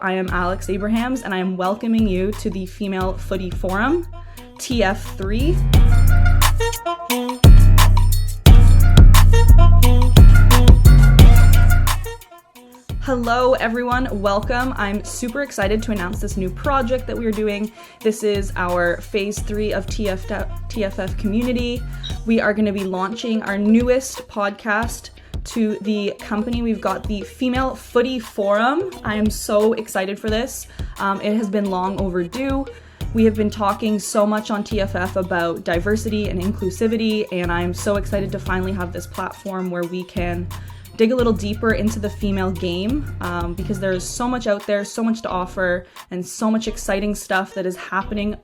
I am Alex Abrahams, and I am welcoming you to the Female Footy Forum, TF3. Hello everyone, welcome. I'm super excited to announce this new project that we are doing. This is our phase 3 of TFF community. We are going to be launching our newest podcast to the company. We've got the Female Footy Forum. I am so excited for this. It has been long overdue. We have been talking so much on TFF about diversity and inclusivity, and I'm so excited to finally have this platform where we can dig a little deeper into the female game, because there's so much out there, so much to offer, and so much exciting stuff that is happening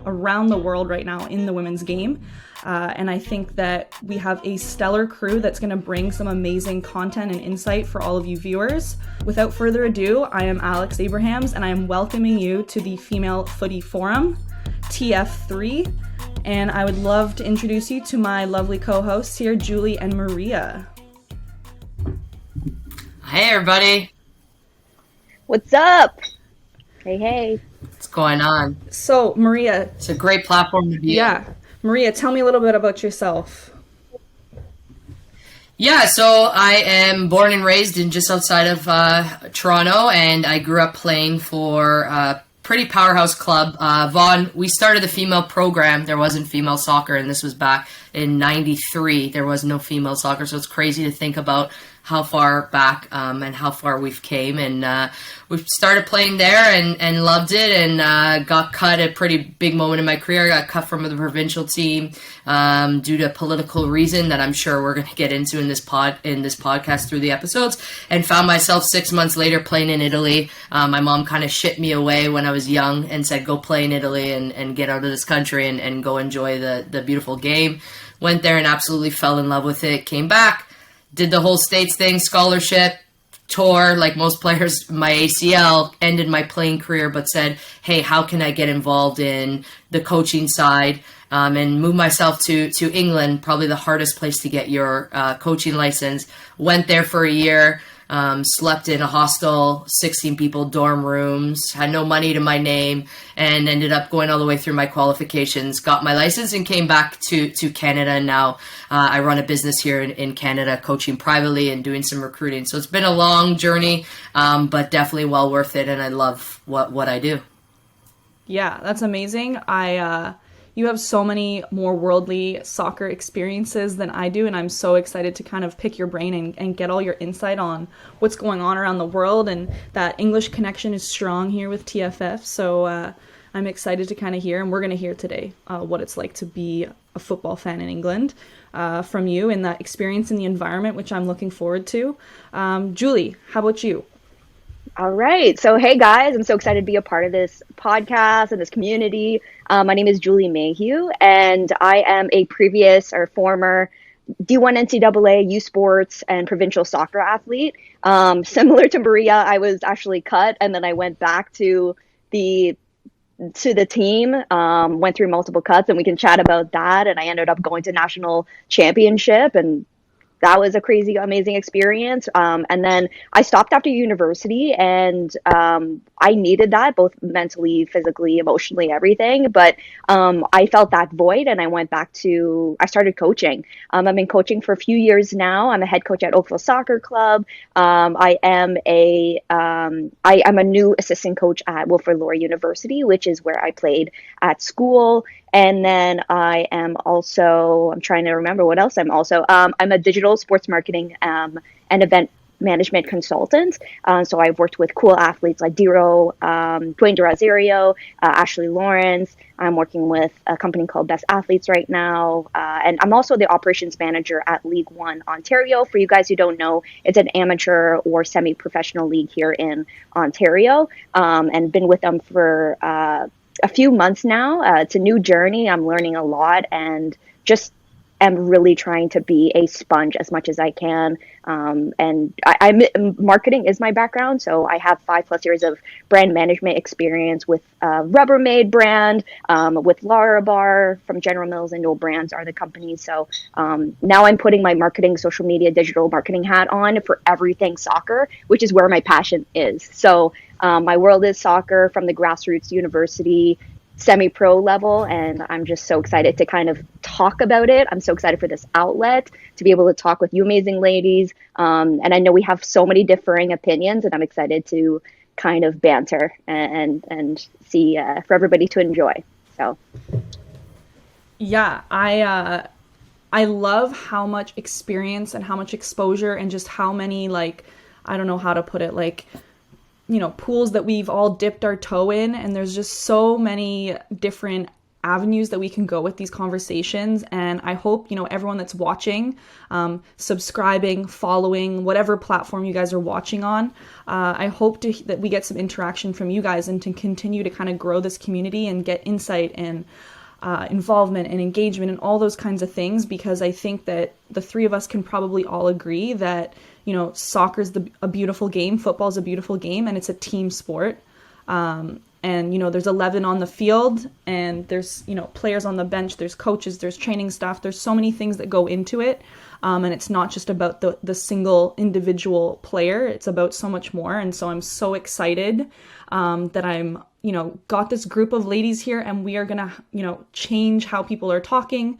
around the world right now in the women's game. And I think that we have a stellar crew that's going to bring some amazing content and insight for all of you viewers. Without further ado, I am Alex Abrahams, and I am welcoming you to the Female Footy Forum, TF3. And I would love to introduce you to my lovely co-hosts here, Julie and Maria. Hey everybody. What's up? Hey. What's going on? So Maria. It's a great platform to be in. Maria, tell me a little bit about yourself. Yeah, so I am born and raised in just outside of Toronto, and I grew up playing for a pretty powerhouse club. Vaughan, we started the female program. There wasn't female soccer, and this was back in 93. There was no female soccer, so it's crazy to think about how far back and how far we've came. And we started playing there and loved it, and got cut at a pretty big moment in my career. I got cut from the provincial team due to political reason that I'm sure we're going to get into in this podcast through the episodes, and found myself 6 months later playing in Italy. My mom kind of shipped me away when I was young and said, go play in Italy and get out of this country and go enjoy the beautiful game. Went there and absolutely fell in love with it. Came back, did the whole States thing, scholarship, tour, like most players. My ACL ended my playing career, but said, hey, how can I get involved in the coaching side, and move myself to England, probably the hardest place to get your coaching license. Went there for a year, slept in a hostel, 16 people, dorm rooms, had no money to my name, and ended up going all the way through my qualifications, got my license, and came back to Canada. And now I run a business here in Canada, coaching privately and doing some recruiting. So it's been a long journey, but definitely well worth it, and I love what I do. Yeah, that's amazing. You have so many more worldly soccer experiences than I do, and I'm so excited to kind of pick your brain and get all your insight on what's going on around the world, and that English connection is strong here with TFF, so I'm excited to kind of hear, and we're going to hear today what it's like to be a football fan in England from you, and that experience in the environment, which I'm looking forward to. Julie, how about you? All right. So, hey guys, I'm so excited to be a part of this podcast and this community. My name is Julie Maheu, and I am a previous or former D1 NCAA U Sports and provincial soccer athlete. Similar to Maria, I was actually cut, and then I went back to the team, went through multiple cuts, and we can chat about that. And I ended up going to national championship, and that was a crazy, amazing experience. And then I stopped after university, and I needed that, both mentally, physically, emotionally, everything. But I felt that void, and I started coaching. I've been coaching for a few years now. I'm a head coach at Oakville Soccer Club. I am a new assistant coach at Wilfrid Laurier University, which is where I played at school. And then I am also, I'm trying to remember what else I'm also, I'm a digital sports marketing and event management consultant. So I've worked with cool athletes like Dwayne DeRosario, Ashley Lawrence. I'm working with a company called Best Athletes right now. And I'm also the operations manager at League One Ontario. For you guys who don't know, it's an amateur or semi-professional league here in Ontario, and been with them for a few months now. It's a new journey. I'm learning a lot, and just am really trying to be a sponge as much as I can. And marketing is my background. So I have 5+ years of brand management experience with Rubbermaid brand, with Larabar from General Mills, and Noel Brands are the companies. So now I'm putting my marketing, social media, digital marketing hat on for everything soccer, which is where my passion is. So my world is soccer from the grassroots university, semi-pro level, and I'm just so excited to kind of talk about it. I'm so excited for this outlet to be able to talk with you amazing ladies, and I know we have so many differing opinions, and I'm excited to kind of banter and see for everybody to enjoy. So yeah, I love how much experience and how much exposure and just how many, like, I don't know how to put it, like, you know, pools that we've all dipped our toe in, and there's just so many different avenues that we can go with these conversations. And I hope, you know, everyone that's watching, subscribing, following, whatever platform you guys are watching on, I hope that we get some interaction from you guys and to continue to kind of grow this community and get insight and involvement and engagement and all those kinds of things, because I think that the three of us can probably all agree that, you know, soccer's a beautiful game, football's a beautiful game, and it's a team sport. And, you know, there's 11 on the field, and there's, you know, players on the bench, there's coaches, there's training staff, there's so many things that go into it. And it's not just about the single individual player, it's about so much more. And so I'm so excited that I'm, you know, got this group of ladies here, and we are gonna, you know, change how people are talking,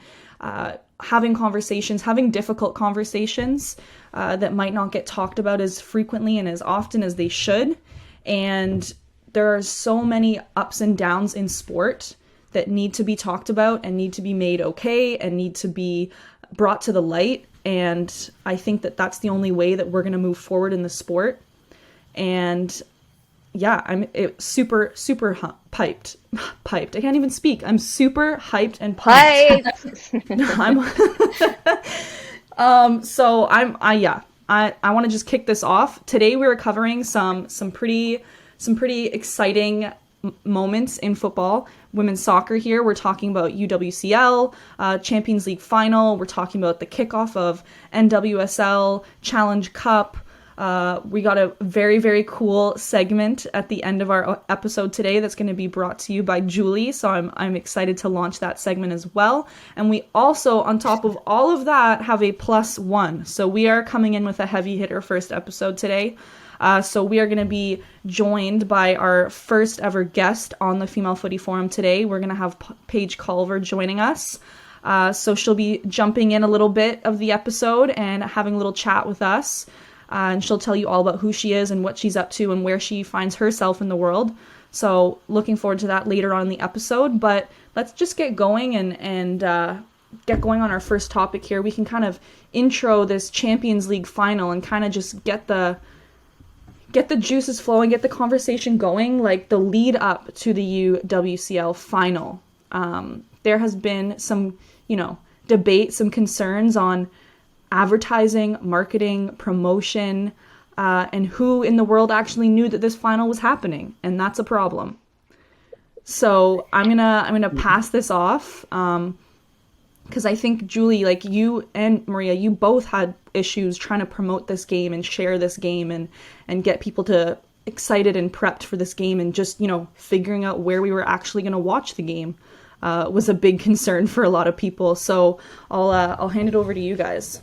having conversations, having difficult conversations that might not get talked about as frequently and as often as they should. And there are so many ups and downs in sport that need to be talked about and need to be made okay and need to be brought to the light. And I think that that's the only way that we're going to move forward in the sport. And yeah, I'm super piped. I can't even speak. I'm super hyped and pumped. I want to just kick this off. Today we were covering some pretty exciting moments in football, women's soccer here. We're talking about UWCL Champions League final. We're talking about the kickoff of NWSL Challenge Cup. We got a very, very cool segment at the end of our episode today that's going to be brought to you by Julie. So I'm excited to launch that segment as well. And we also, on top of all of that, have a +1. So we are coming in with a heavy hitter first episode today. So we are going to be joined by our first ever guest on the Female Footy Forum today. We're going to have Paige Culver joining us. So she'll be jumping in a little bit of the episode and having a little chat with us. And she'll tell you all about who she is and what she's up to and where she finds herself in the world. So looking forward to that later on in the episode. But let's just get going and get going on our first topic here. We can kind of intro this Champions League final and kind of just get the juices flowing, get the conversation going, like the lead up to the UWCL final. There has been some, you know, debate, some concerns on advertising, marketing, promotion, and who in the world actually knew that this final was happening, and that's a problem. So I'm gonna pass this off, because I think, Julie, like you and Maria, you both had issues trying to promote this game and share this game and get people to excited and prepped for this game, and just, you know, figuring out where we were actually going to watch the game was a big concern for a lot of people. So I'll hand it over to you guys.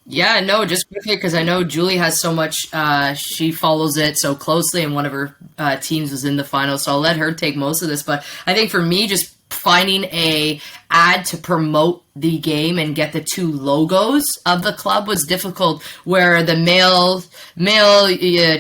Yeah, no, just quickly, because I know Julie has so much, she follows it so closely, and one of her teams was in the final, so I'll let her take most of this. But I think for me, just finding a ad to promote the game and get the two logos of the club was difficult, where the male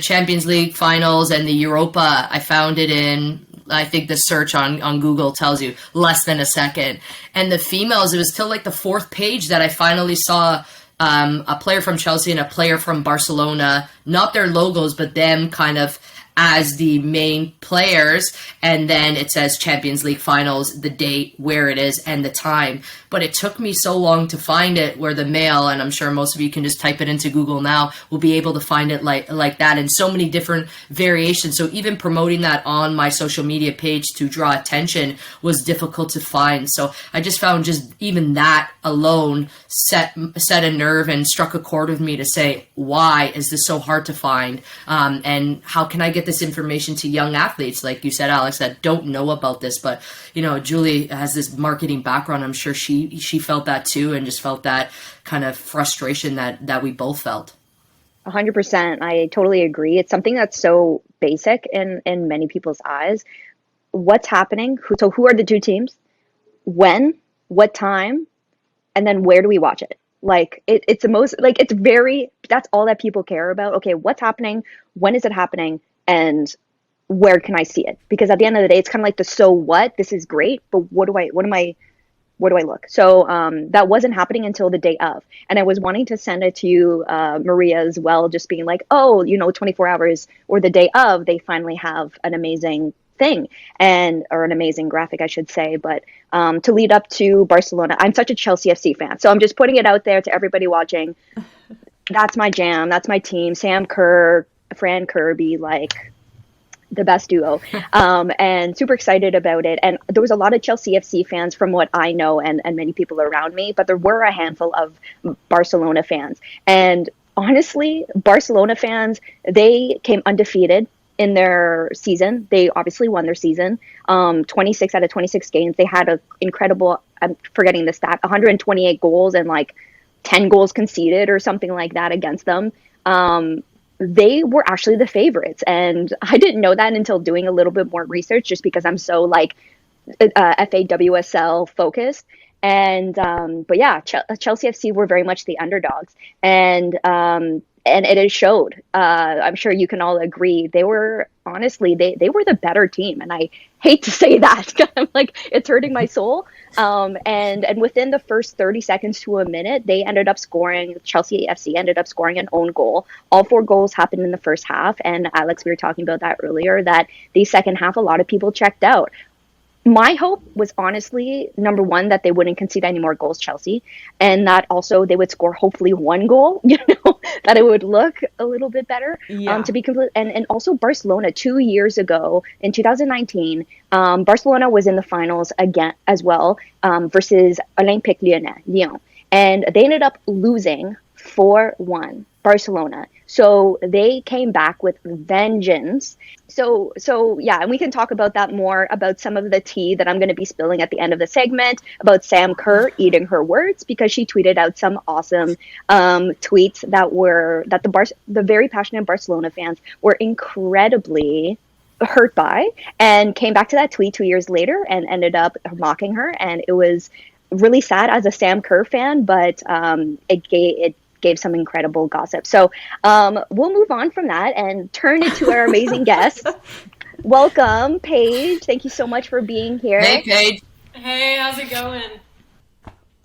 Champions League finals and the Europa, I found it in, I think the search on Google tells you, less than a second. And the females, it was till like the 4th page that I finally saw a player from Chelsea and a player from Barcelona, not their logos, but them kind of as the main players, and then it says Champions League finals, the date, where it is, and the time. But it took me so long to find it, where the male, and I'm sure most of you can just type it into Google now, will be able to find it like that, and so many different variations. So even promoting that on my social media page to draw attention was difficult to find. So I just found just even that alone set a nerve and struck a chord with me to say, why is this so hard to find? And how can I get this information to young athletes, like you said, Alex, that don't know about this? But, you know, Julie has this marketing background. I'm sure she felt that too, and just felt that kind of frustration that we both felt. 100%. I totally agree. It's something that's so basic in many people's eyes. What's happening? Who are the two teams? When? What time? And then where do we watch it? Like it's the most, like, it's very, that's all that people care about. Okay, what's happening? When is it happening? And where can I see it? Because at the end of the day, it's kind of like the so what. This is great, but where do I look? So that wasn't happening until the day of. And I was wanting to send it to you, Maria, as well, just being like, oh, 24 hours or the day of, they finally have an amazing thing, or an amazing graphic, I should say. But to lead up to Barcelona, I'm such a Chelsea FC fan. So I'm just putting it out there to everybody watching. That's my jam. That's my team. Sam Kerr, Fran Kirby, like the best duo, and super excited about it. And there was a lot of Chelsea FC fans from what I know, and many people around me, but there were a handful of Barcelona fans. And honestly, Barcelona fans, they came undefeated in their season. They obviously won their season. 26 out of 26 games. They had an incredible, I'm forgetting the stat, 128 goals and like 10 goals conceded or something like that against them. They were actually the favorites. And I didn't know that until doing a little bit more research, just because I'm so like FAWSL focused. And, but yeah, Chelsea FC were very much the underdogs. And it has showed. I'm sure you can all agree. They were, honestly, they were the better team. And I hate to say that. I'm like, it's hurting my soul. And within the first 30 seconds to a minute, they ended up scoring, Chelsea FC ended up scoring an own goal. All 4 goals happened in the first half. And Alex, we were talking about that earlier, that the second half, a lot of people checked out. My hope was honestly, number one, that they wouldn't concede any more goals, Chelsea, and that also they would score hopefully 1 goal, that it would look a little bit better. Yeah. To be complete. And also Barcelona 2 years ago in 2019, Barcelona was in the finals again as well, versus Olympique Lyon. And they ended up losing 4-1, Barcelona. So they came back with vengeance. So yeah, and we can talk about that more, about some of the tea that I'm going to be spilling at the end of the segment about Sam Kerr eating her words, because she tweeted out some awesome tweets that the very passionate Barcelona fans were incredibly hurt by, and came back to that tweet 2 years later and ended up mocking her. And it was really sad as a Sam Kerr fan, but it gave some incredible gossip. So we'll move on from that and turn it to our amazing guest. Welcome, Paige. Thank you so much for being here. Hey, Paige. Hey, how's it going?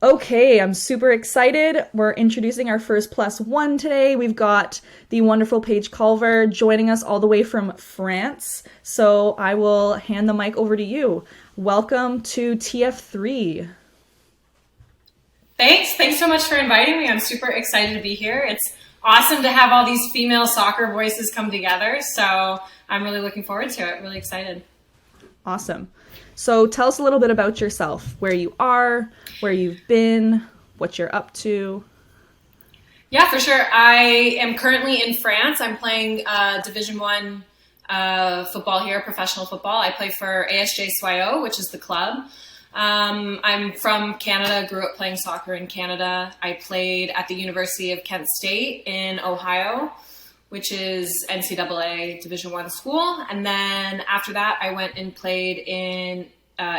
Okay, I'm super excited. We're introducing our first +1 today. We've got the wonderful Paige Culver joining us all the way from France. So I will hand the mic over to you. Welcome to TF3. Thanks so much for inviting me. I'm super excited to be here. It's awesome to have all these female soccer voices come together. So I'm really looking forward to it. Really excited. Awesome. So tell us a little bit about yourself, where you are, where you've been, what you're up to. Yeah, for sure. I am currently in France. I'm playing Division 1 football here, professional football. I play for ASJ Soyaux, which is the club. I'm from Canada, grew up playing soccer in Canada. I played at the University of Kent State in Ohio, which is NCAA Division 1 school. And then after that, I went and played in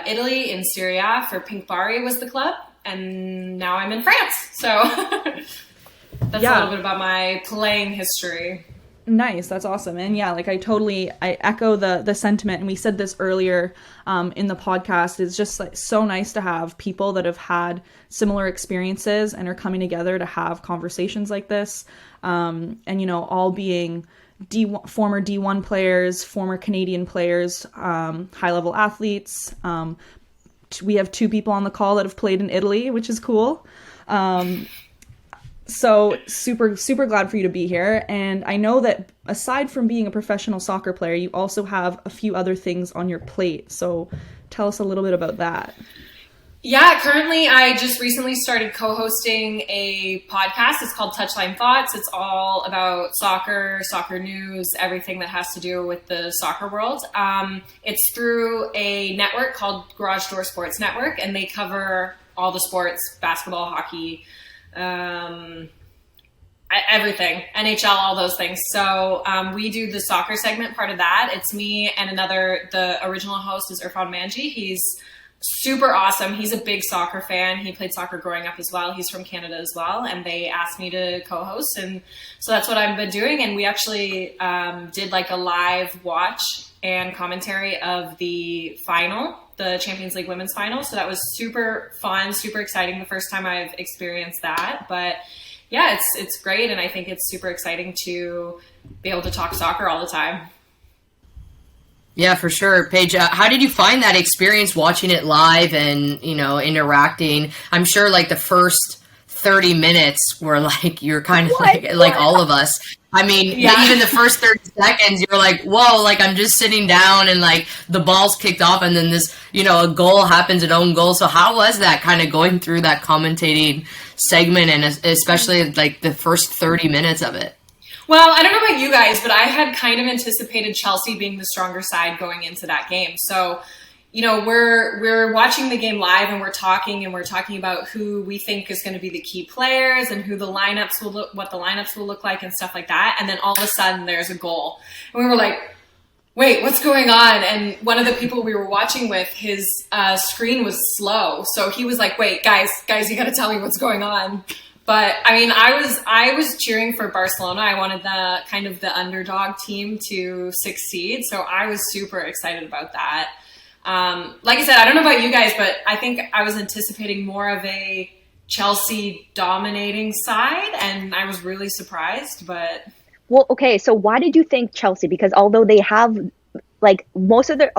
Italy, in Serie A, for Pink Bari was the club. And now I'm in France. So that's a little bit about my playing history. Nice. That's awesome. And yeah, like I echo the sentiment. And we said this earlier in the podcast. It's just like so nice to have people that have had similar experiences and are coming together to have conversations like this. And, all being former D1 players, former Canadian players, high-level athletes. We have 2 people on the call that have played in Italy, which is cool. So super, super glad for you to be here. And I know that aside from being a professional soccer player, you also have a few other things on your plate. So tell us a little bit about that. Yeah, currently I just recently started co-hosting a podcast. It's called Touchline Thoughts. It's all about soccer, soccer news, everything that has to do with the soccer world. It's through a network called Garage Door Sports Network, and they cover all the sports, basketball, hockey, everything, NHL, all those things. So we do the soccer segment part of that. It's me and the original host is Irfan Manji. He's super awesome. He's a big soccer fan. He played soccer growing up as well. He's from Canada as well. And they asked me to co-host. And so that's what I've been doing. And we actually did like a live watch and commentary of the final, the Champions League women's final. So that was super fun, super exciting. The first time I've experienced that. But yeah, it's great. And I think it's super exciting to be able to talk soccer all the time. Yeah, for sure. Paige, how did you find that experience watching it live and, interacting? I'm sure like the first 30 minutes were like, you're kind of like all of us. I mean, even the first 30 seconds, you're like, whoa, like I'm just sitting down and like the ball's kicked off and then this, a goal happens, an own goal. So how was that kind of going through that commentating segment and especially like the first 30 minutes of it? Well, I don't know about you guys, but I had kind of anticipated Chelsea being the stronger side going into that game. So, we're watching the game live and we're talking about who we think is going to be the key players and who what the lineups will look like and stuff like that. And then all of a sudden there's a goal. And we were like, wait, what's going on? And one of the people we were watching with, his screen was slow. So he was like, wait, guys, you got to tell me what's going on. But I mean, I was cheering for Barcelona. I wanted the underdog team to succeed. So I was super excited about that. Like I said, I don't know about you guys, but I think I was anticipating more of a Chelsea dominating side, and I was really surprised. But well, okay, so why did you think Chelsea? Because although they have like a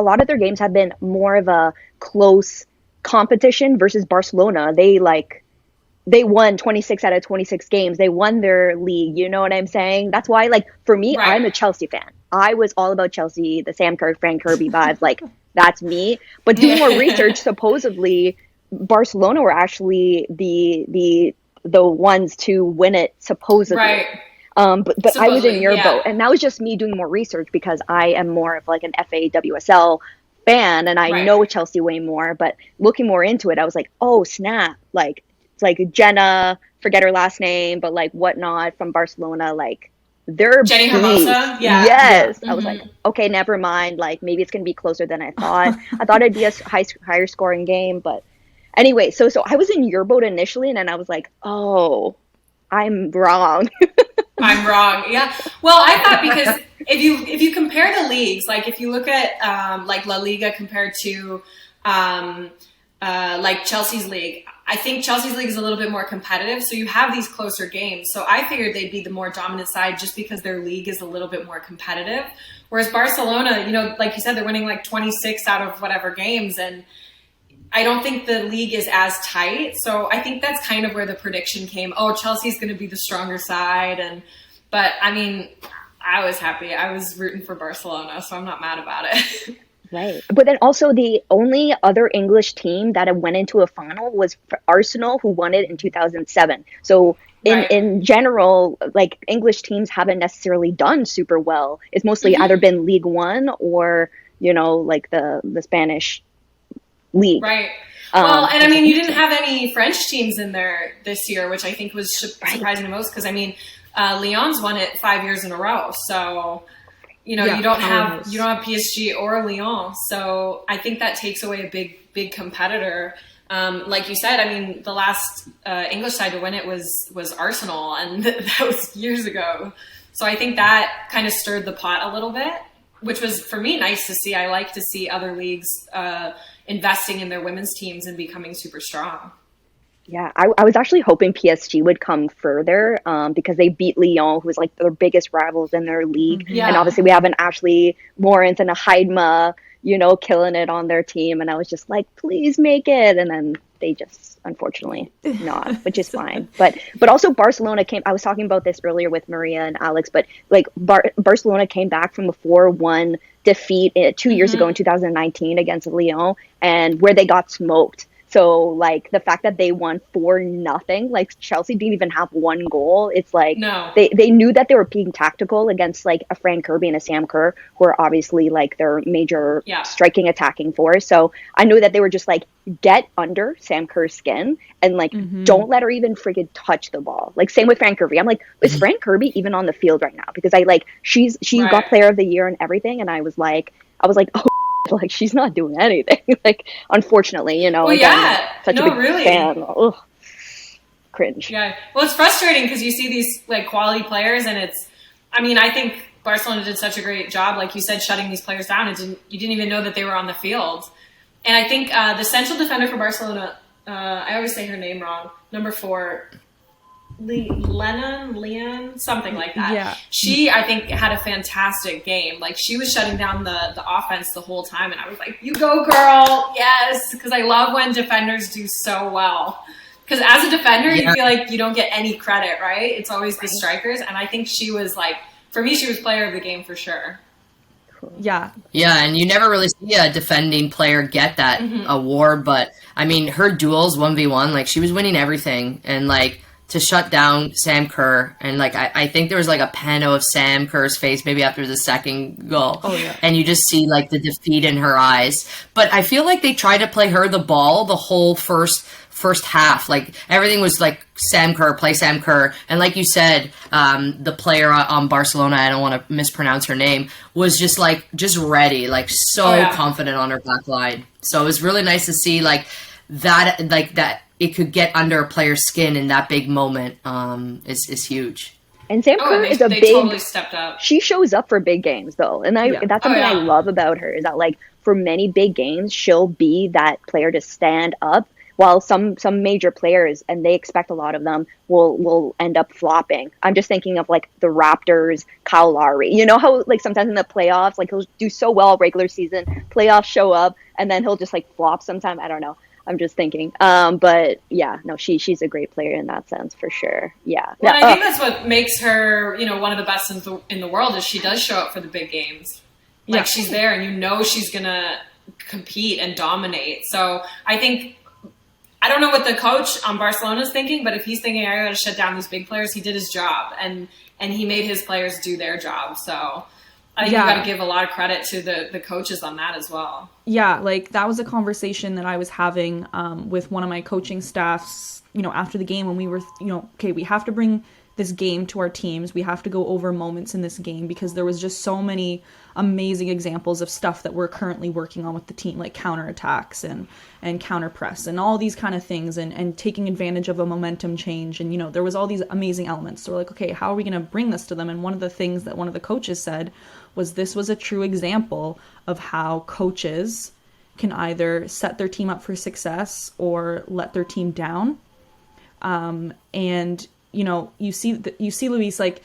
lot of their games have been more of a close competition versus Barcelona, they won 26 out of 26 games. They won their league. You know what I'm saying? That's why, like, for me, right. I'm a Chelsea fan. I was all about Chelsea, the Fran Kirby vibes. Like, that's me. But doing more research, supposedly, Barcelona were actually the ones to win it, supposedly. Right. But I was in your boat. And that was just me doing more research because I am more of like an FAWSL fan and I know Chelsea way more. But looking more into it, I was like, oh, snap. Like, it's like Jenna, forget her last name, but like whatnot from Barcelona, like they're Jenny Hermosa. Yeah. Yes. Mm-hmm. I was like, okay, never mind. Like maybe it's going to be closer than I thought. I thought it'd be a higher scoring game, but anyway, so I was in your boat initially and then I was like, oh, I'm wrong. I'm wrong. Yeah. Well, I thought because if you compare the leagues, like if you look at like La Liga compared to like Chelsea's league, I think Chelsea's league is a little bit more competitive. So you have these closer games. So I figured they'd be the more dominant side just because their league is a little bit more competitive. Whereas Barcelona, like you said, they're winning like 26 out of whatever games. And I don't think the league is as tight. So I think that's kind of where the prediction came. Oh, Chelsea's going to be the stronger side. But I mean, I was happy. I was rooting for Barcelona, so I'm not mad about it. Right. But then also the only other English team that went into a final was Arsenal, who won it in 2007. So in general, like English teams haven't necessarily done super well. It's mostly either been League One or, like the Spanish league. Right. Well, and I mean, you didn't have any French teams in there this year, which I think was surprising the most because, I mean, Lyon's won it 5 years in a row. So... you don't have PSG or Lyon, so I think that takes away a big competitor. Like you said, I mean, the last English side to win it was Arsenal, and that was years ago. So I think that kind of stirred the pot a little bit, which was for me nice to see. I like to see other leagues investing in their women's teams and becoming super strong. Yeah, I was actually hoping PSG would come further because they beat Lyon, who was like their biggest rivals in their league. Yeah. And obviously we have an Ashley Lawrence and a Heidma, killing it on their team. And I was just like, please make it. And then they just unfortunately not, which is fine. But also Barcelona I was talking about this earlier with Maria and Alex, but like Barcelona came back from a 4-1 defeat 2 years ago in 2019 against Lyon, and where they got smoked. So, like, the fact that they won 4-0, like, Chelsea didn't even have one goal. It's like, No. they knew that they were being tactical against, like, a Fran Kirby and a Sam Kerr, who are obviously, like, their major striking attacking force. So, I knew that they were just, like, get under Sam Kerr's skin and, like, don't let her even friggin' touch the ball. Like, same with Fran Kirby. I'm like, is Fran Kirby even on the field right now? Because she got player of the year and everything. And I was like, oh, like, she's not doing anything. Like, unfortunately, Well, again, such a big really. fan. Ugh. Cringe. Yeah. Well, it's frustrating because you see these like quality players, and I think Barcelona did such a great job, like you said, shutting these players down. You didn't even know that they were on the field. And I think the central defender for Barcelona, I always say her name wrong, number 4, Leon, something like that. Yeah. She, I think, had a fantastic game. Like, she was shutting down the offense the whole time, and I was like, you go, girl, yes, because I love when defenders do so well. Because as a defender, you feel like you don't get any credit, right? It's always the strikers, and I think she was, like, for me, she was player of the game for sure. Yeah. Yeah, and you never really see a defending player get that award, but, I mean, her duels 1v1, like, she was winning everything, and, like, to shut down Sam Kerr, and like I think there was like a pano of Sam Kerr's face maybe after the second goal. Oh, yeah. And you just see like the defeat in her eyes. But I feel like they tried to play her the ball the whole first half. Like everything was like Sam Kerr, play Sam Kerr. And like you said, the player on Barcelona, I don't want to mispronounce her name, was just ready, like so confident on her back line. So it was really nice to see that it could get under a player's skin in that big moment is huge. And Sam Kerr is they totally stepped up. She shows up for big games though, and that's something I love about her, is that like for many big games she'll be that player to stand up, while some major players, and they expect a lot of them, will end up flopping. I'm just thinking of like the Raptors, Kyle Lowry. You know how like sometimes in the playoffs, like he'll do so well regular season, playoffs show up, and then he'll just like flop sometime. I don't know. I'm just thinking. But yeah, no, she's a great player in that sense for sure. Yeah. Well, I think that's what makes her, one of the best in the world, is she does show up for the big games. Like she's there, and she's gonna compete and dominate. So I think, I don't know what the coach on Barcelona is thinking, but if he's thinking I got to shut down these big players, he did his job, and he made his players do their job. So I think you got to give a lot of credit to the coaches on that as well. Yeah, like that was a conversation that I was having with one of my coaching staffs, after the game, when we were, okay, we have to bring this game to our teams. We have to go over moments in this game, because there was just so many amazing examples of stuff that we're currently working on with the team, like counterattacks and counter press and all these kind of things, and taking advantage of a momentum change. And, there was all these amazing elements. So we're like, okay, how are we going to bring this to them? And one of the things that one of the coaches said was this was a true example of how coaches can either set their team up for success or let their team down. And, you see Luis, like,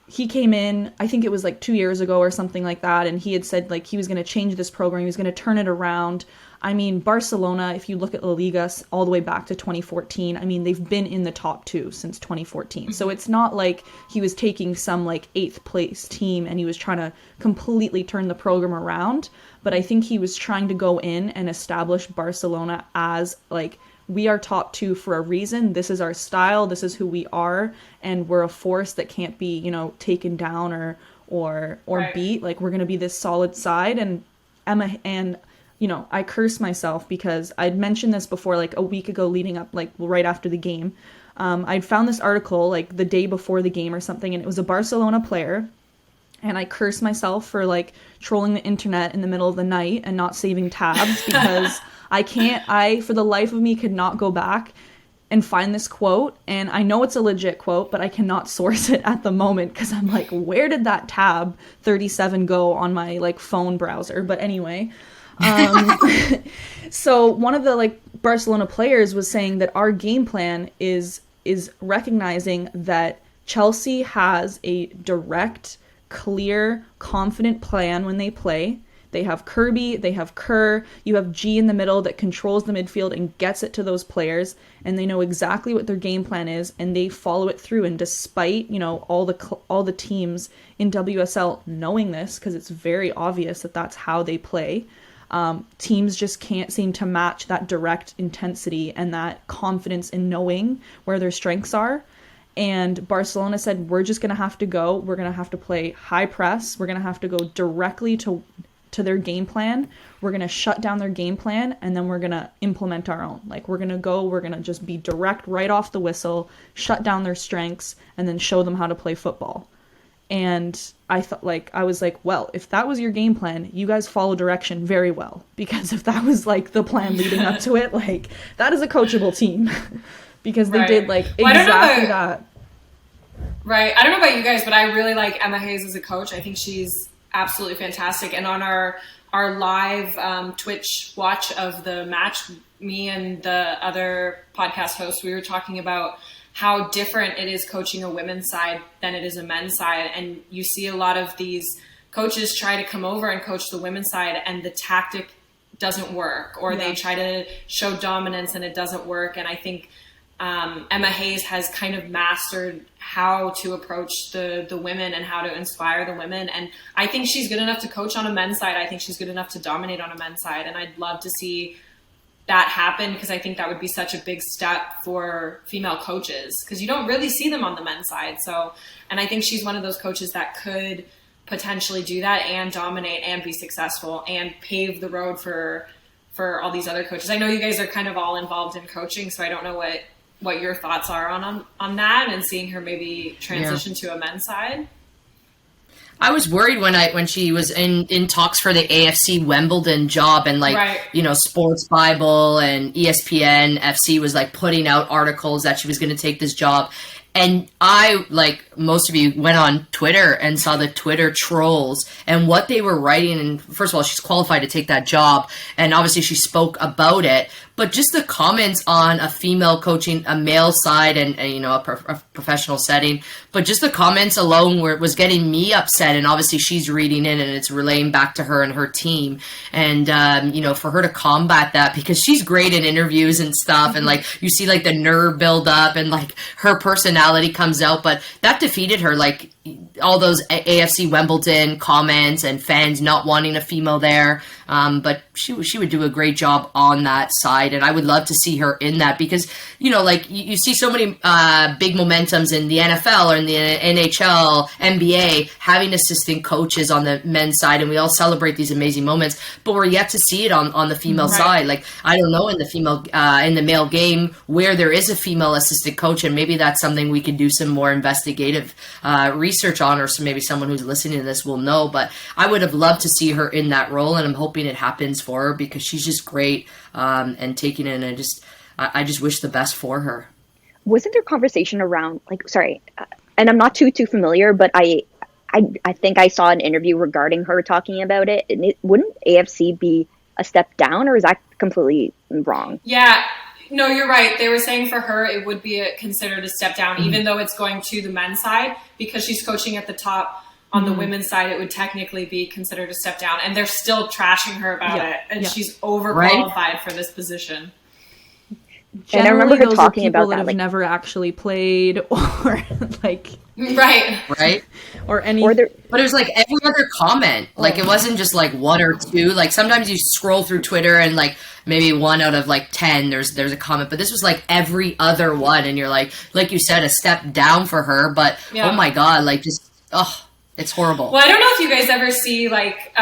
he came in, I think it was like 2 years ago or something like that, and he had said like he was going to change this program, he was going to turn it around. I mean, Barcelona, if you look at La Liga all the way back to 2014, I mean, they've been in the top 2 since 2014. Mm-hmm. So it's not like he was taking some like 8th place team and he was trying to completely turn the program around. But I think he was trying to go in and establish Barcelona as like, we are top 2 for a reason. This is our style. This is who we are. And we're a force that can't be, taken down or right. beat. Like, we're going to be this solid side. And Emma and, I curse myself because I'd mentioned this before, like a week ago leading up, like right after the game. I'd found this article like the day before the game or something, and it was a Barcelona player. And I cursed myself for like trolling the internet in the middle of the night and not saving tabs because I for the life of me could not go back and find this quote. And I know it's a legit quote, but I cannot source it at the moment because I'm like, where did that tab 37 go on my like phone browser? But anyway, So one of the like Barcelona players was saying that our game plan is recognizing that Chelsea has a direct, clear, confident plan when they play. They have Kirby, they have Kerr, you have G in the middle that controls the midfield and gets it to those players, and they know exactly what their game plan is, and they follow it through. And despite, you know, all the teams in WSL knowing this, because it's very obvious that that's how they play, teams just can't seem to match that direct intensity and that confidence in knowing where their strengths are. And Barcelona said, we're just going to have to play high press, we're going to have to go directly to their game plan, we're going to shut down their game plan, and then we're going to implement our own. Like, we're going to just be direct right off the whistle, shut down their strengths, and then show them how to play football. And I was like, well, if that was your game plan, you guys follow direction very well, because if that was like the plan leading up to it, like, that is a coachable team. Because they did like exactly that. Right. I don't know about you guys, but I really like Emma Hayes as a coach. I think she's absolutely fantastic. And on our live Twitch watch of the match, me and the other podcast hosts, we were talking about how different it is coaching a women's side than it is a men's side. And you see a lot of these coaches try to come over and coach the women's side, and the tactic doesn't work, or they try to show dominance and it doesn't work. And I think Emma Hayes has kind of mastered how to approach the women and how to inspire the women. And I think she's good enough to coach on a men's side. I think she's good enough to dominate on a men's side. And I'd love to see that happen, because I think that would be such a big step for female coaches, because you don't really see them on the men's side. So, and I think she's one of those coaches that could potentially do that and dominate and be successful and pave the road for all these other coaches. I know you guys are kind of all involved in coaching, so I don't know what your thoughts are on that, and seeing her maybe transition to a men's side. I was worried when she was in talks for the AFC Wimbledon job, and you know, Sports Bible and ESPN FC was like putting out articles that she was going to take this job. And I, like most of you, went on Twitter and saw the Twitter trolls and what they were writing. And first of all, she's qualified to take that job, and obviously she spoke about it. But just the comments on a female coaching a male side and you know, a professional setting, but just the comments alone was getting me upset. And obviously she's reading it and it's relaying back to her and her team. And, you know, for her to combat that, because she's great in interviews and stuff. And like, you see like the nerve build up and like her personality comes out, but that defeated her. Like all those AFC Wimbledon comments and fans not wanting a female there. But she would do a great job on that side. And I would love to see her in that, because, you know, like you see so many big momentums in the NFL or in the NHL, NBA, having assistant coaches on the men's side. And we all celebrate these amazing moments, but we're yet to see it on the female side. Like, I don't know in the male game where there is a female assistant coach. And maybe that's something we could do some more investigative research on, or maybe someone who's listening to this will know. But I would have loved to see her in that role, and I'm hoping it happens for her, because she's just great and taking it. And I just wish the best for her. Wasn't there conversation around, like, sorry, and I'm not too familiar, but I think I saw an interview regarding her talking about it. And wouldn't AFC be a step down, or is that completely wrong? Yeah. No, you're right. They were saying for her, it would be considered a step down, even though it's going to the men's side, because she's coaching at the top. On the women's side, it would technically be considered a step down, and they're still trashing her about it. And she's overqualified for this position. Generally, and I remember her talking about that, have never actually played, or like right, or any. But it was like every other comment. Like it wasn't just like one or two. Like sometimes you scroll through Twitter and like maybe 1 out of like 10 there's a comment, but this was like every other one, and you're like you said, a step down for her. But oh my god, like just it's horrible. Well, I don't know if you guys ever see, like,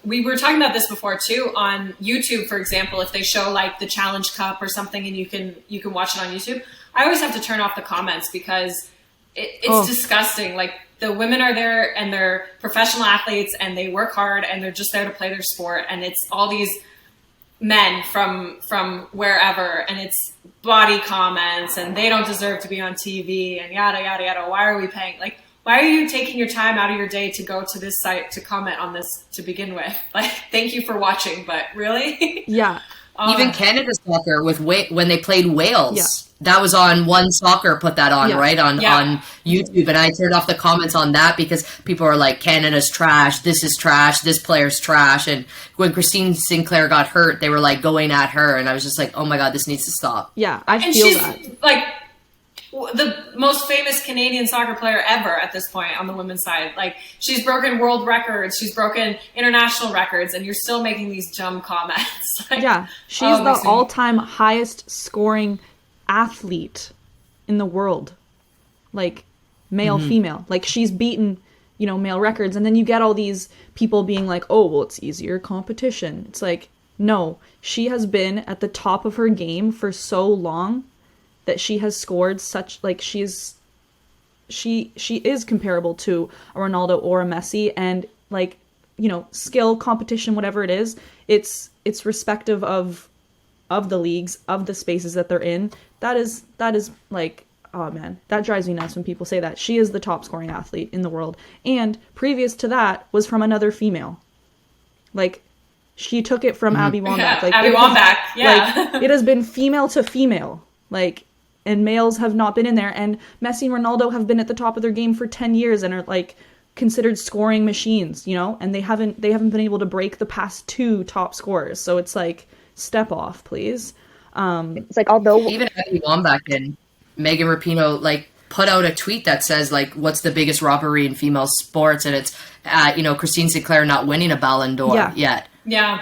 we were talking about this before too, on YouTube, for example, if they show like the Challenge Cup or something and you can watch it on YouTube, I always have to turn off the comments, because it's disgusting. Like, the women are there and they're professional athletes and they work hard and they're just there to play their sport. And it's all these men from wherever, and it's body comments and they don't deserve to be on TV and yada, yada, yada. Why are we paying? Like, why are you taking your time out of your day to go to this site to comment on this to begin with? Like, thank you for watching, but really? Yeah. Even Canada soccer with when they played Wales. Yeah. That was on One Soccer put that on, right? On YouTube. And I turned off the comments on that because people are like, Canada's trash, this is trash, this player's trash. And when Christine Sinclair got hurt, they were like going at her. And I was just like, oh my God, this needs to stop. Yeah, I and feel she's that. Like the most famous Canadian soccer player ever at this point on the women's side. Like, she's broken world records, she's broken international records, and you're still making these dumb comments. Like, yeah, she's the all-time highest scoring athlete in the world, like male, female. Like, she's beaten, you know, male records, and then you get all these people being like, oh, well, it's easier competition. It's like, no, she has been at the top of her game for so long that she has scored such, like, she is comparable to a Ronaldo or a Messi, and, like, you know, skill, competition, whatever it is, it's respective of the leagues, of the spaces that they're in. That is like, oh man, that drives me nuts when people say that. She is the top scoring athlete in the world, and previous to that was from another female. Like, she took it from Abby Wambach. Yeah, like, Abby Wambach, yeah. Like, it has been female to female, like, and males have not been in there. And Messi and Ronaldo have been at the top of their game for 10 years and are, like, considered scoring machines, you know, and they haven't been able to break the past two top scorers. So it's like, step off, please. It's like, although even Abby Wambach and Megan Rapinoe like put out a tweet that says like, what's the biggest robbery in female sports, and it's you know, Christine Sinclair not winning a Ballon d'Or yet. Yeah.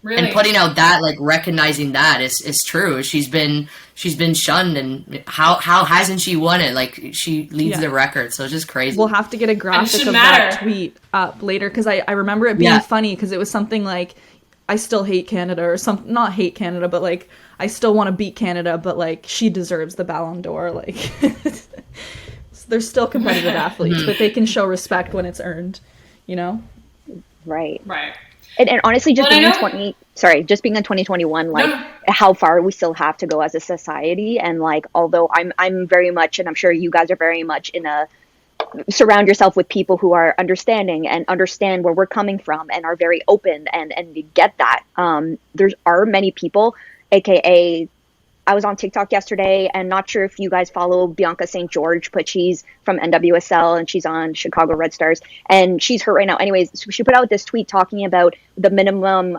Really? And putting out that, like, recognizing that is true. She's been shunned, and how hasn't she won it? Like, she leads the record, so it's just crazy. We'll have to get a graphic of that tweet up later, because I remember it being funny, because it was something like, I still hate Canada, or something, not hate Canada, but like, I still want to beat Canada, but like, she deserves the Ballon d'Or. Like, they're still competitive athletes, but they can show respect when it's earned, you know? Right. Right. And honestly, just being in 2021, like, how far we still have to go as a society. And like, although I'm very much, and I'm sure you guys are very much surround yourself with people who are understanding and understand where we're coming from and are very open and get that. There are many people, aka, I was on TikTok yesterday, and not sure if you guys follow Bianca St. George, but she's from NWSL and she's on Chicago Red Stars, and she's hurt right now. Anyways, she put out this tweet talking about the minimum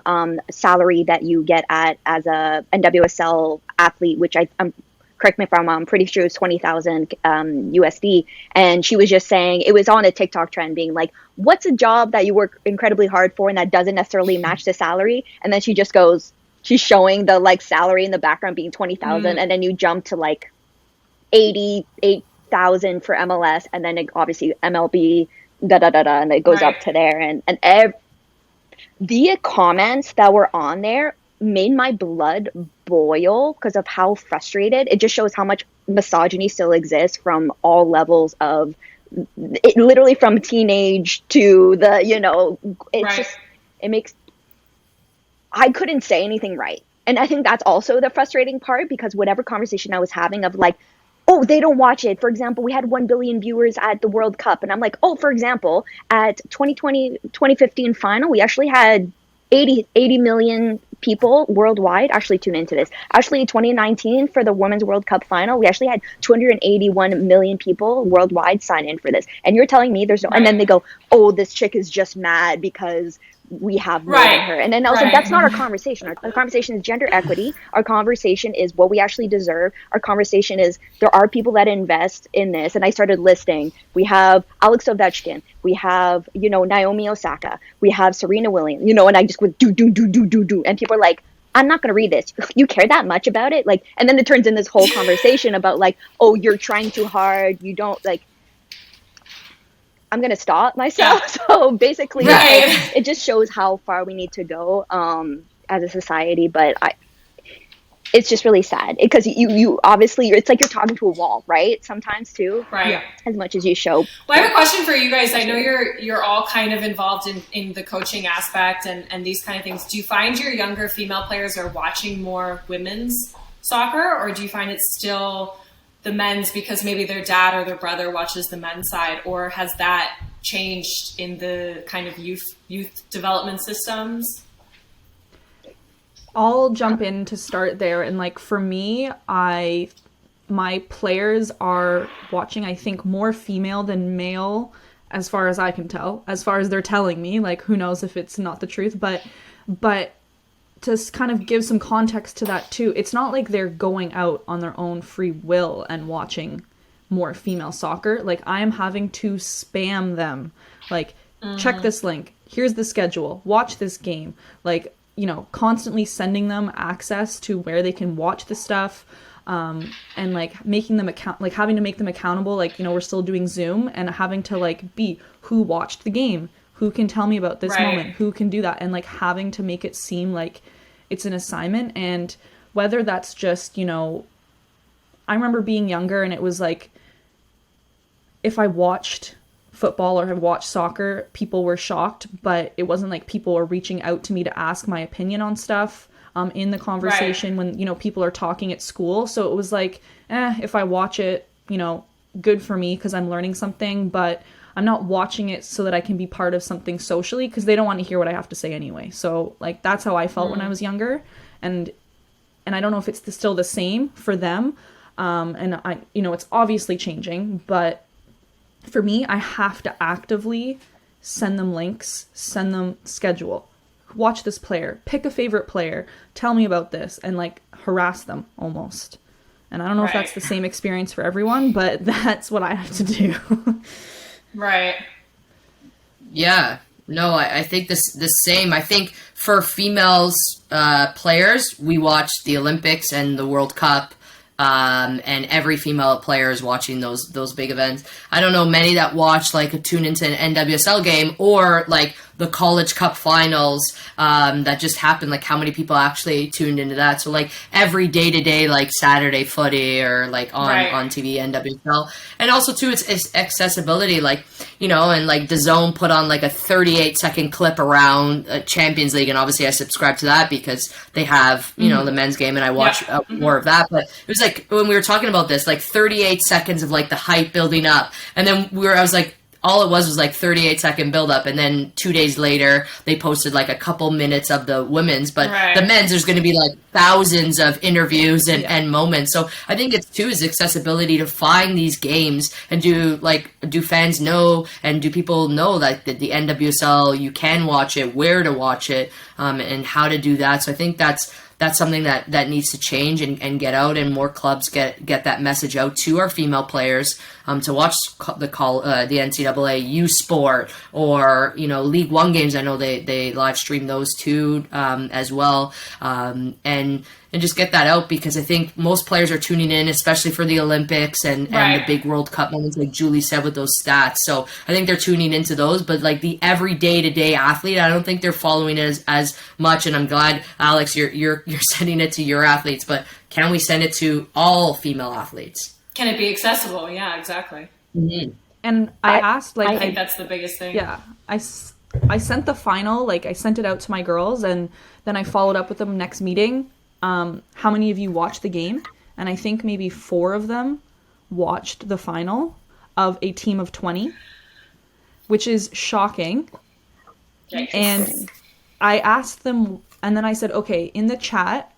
salary that you get as a NWSL athlete, which I'm correct me if I'm wrong, I'm pretty sure it was 20,000 USD. And she was just saying, it was on a TikTok trend being like, what's a job that you work incredibly hard for and that doesn't necessarily match the salary? And then she just goes, she's showing the like salary in the background being 20,000, and then you jump to like 88,000 for MLS, and then obviously MLB, and it goes up to there. And the comments that were on there made my blood boil because of how frustrated. It just shows how much misogyny still exists from all levels of it, literally from teenage to the, you know, it's just, it makes, I couldn't say anything right. And I think that's also the frustrating part, because whatever conversation I was having of like, oh, they don't watch it. For example, we had 1 billion viewers at the World Cup. And I'm like, oh, for example, at 2015 final, we actually had 80 million people worldwide actually tune into this. Actually, 2019 for the Women's World Cup final, we actually had 281 million people worldwide sign in for this. And you're telling me there's no, and then they go, oh, this chick is just mad because we have more than her. And then I was like, that's not our conversation. Our conversation is gender equity. Our conversation is what we actually deserve. Our conversation is there are people that invest in this. And I started listing. We have Alex Ovechkin. We have, you know, Naomi Osaka. We have Serena Williams, you know, and I just would do. And people are like, I'm not going to read this. You care that much about it? Like, and then it turns in this whole conversation about like, oh, you're trying too hard. You don't like, I'm going to stop myself. Yeah. So basically, it just shows how far we need to go as a society. But it's just really sad because you obviously, it's like you're talking to a wall, right? Sometimes too. Right. Yeah. As much as you show. Well, I have a question for you guys. I know you're all kind of involved in the coaching aspect and these kind of things. Do you find your younger female players are watching more women's soccer, or do you find it's still the men's because maybe their dad or their brother watches the men's side, or has that changed in the kind of youth development systems? I'll jump in to start there. And like for me, my players are watching, I think, more female than male, as far as I can tell, as far as they're telling me. Like, who knows if it's not the truth, but to kind of give some context to that too, it's not like they're going out on their own free will and watching more female soccer. Like, I am having to spam them, like, check this link, here's the schedule, watch this game, like, you know, constantly sending them access to where they can watch the stuff, and like making them having to make them accountable. Like, you know, we're still doing Zoom and having to like be who watched the game, who can tell me about this moment, who can do that, and like having to make it seem like it's an assignment. And whether that's just, you know, I remember being younger and it was like, if I watched football or have watched soccer, people were shocked, but it wasn't like people were reaching out to me to ask my opinion on stuff in the conversation when, you know, people are talking at school. So it was like, if I watch it, you know, good for me because I'm learning something, but I'm not watching it so that I can be part of something socially, because they don't want to hear what I have to say anyway. So like, that's how I felt when I was younger. And I don't know if it's still the same for them. And I, you know, it's obviously changing, but for me, I have to actively send them links, send them schedule, watch this player, pick a favorite player, tell me about this, and like harass them almost. And I don't know if that's the same experience for everyone, but that's what I have to do. Right. Yeah. No, I think the same. I think for females players, we watch the Olympics and the World Cup. And every female player is watching those big events. I don't know many that watch like a tune into an NWSL game or like the College Cup finals that just happened. Like how many people actually tuned into that? So like every day-to-day like Saturday footy or like on TV NWSL. And also too, it's accessibility. Like, you know, and like DAZN put on like a 38-second clip around Champions League, and obviously I subscribe to that because they have, you know, the men's game, and I watch more of that. But it was like when we were talking about this, like 38 seconds of like the hype building up, and then I was like, all it was like 38-second build up, and then 2 days later they posted like a couple minutes of the women's, but the men's, there's going to be like thousands of interviews and moments. So I think it's too is accessibility to find these games, and do fans know, and do people know that the NWSL, you can watch it, where to watch it, and how to do that. So I think that's something that needs to change and get out, and more clubs get that message out to our female players to watch the NCAA U Sport, or, you know, League One games. I know they live stream those too as well, and just get that out, because I think most players are tuning in, especially for the Olympics and the big World Cup moments, like Julie said with those stats. So I think they're tuning into those, but like the every day-to-day athlete, I don't think they're following it as much. And I'm glad, Alex, you're sending it to your athletes, but can we send it to all female athletes? Can it be accessible? Yeah, exactly. Mm-hmm. And I asked, like, I think that's the biggest thing. Yeah, I sent the final, like I sent it out to my girls, and then I followed up with them next meeting. How many of you watched the game? And I think maybe 4 of them watched the final of a team of 20, which is shocking. And I asked them, and then I said, okay, in the chat,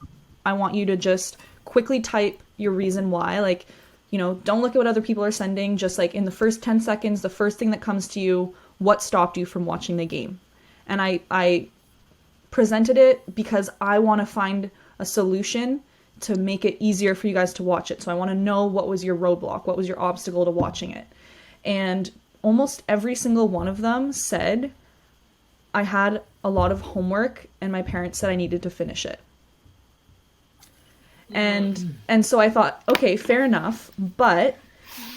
I want you to just quickly type your reason why. Like, you know, don't look at what other people are sending. Just like in the first 10 seconds, the first thing that comes to you, what stopped you from watching the game? And I presented it because I want to find a solution to make it easier for you guys to watch it. So I want to know, what was your roadblock? What was your obstacle to watching it? And almost every single one of them said, I had a lot of homework and my parents said I needed to finish it. And so I thought, okay, fair enough. But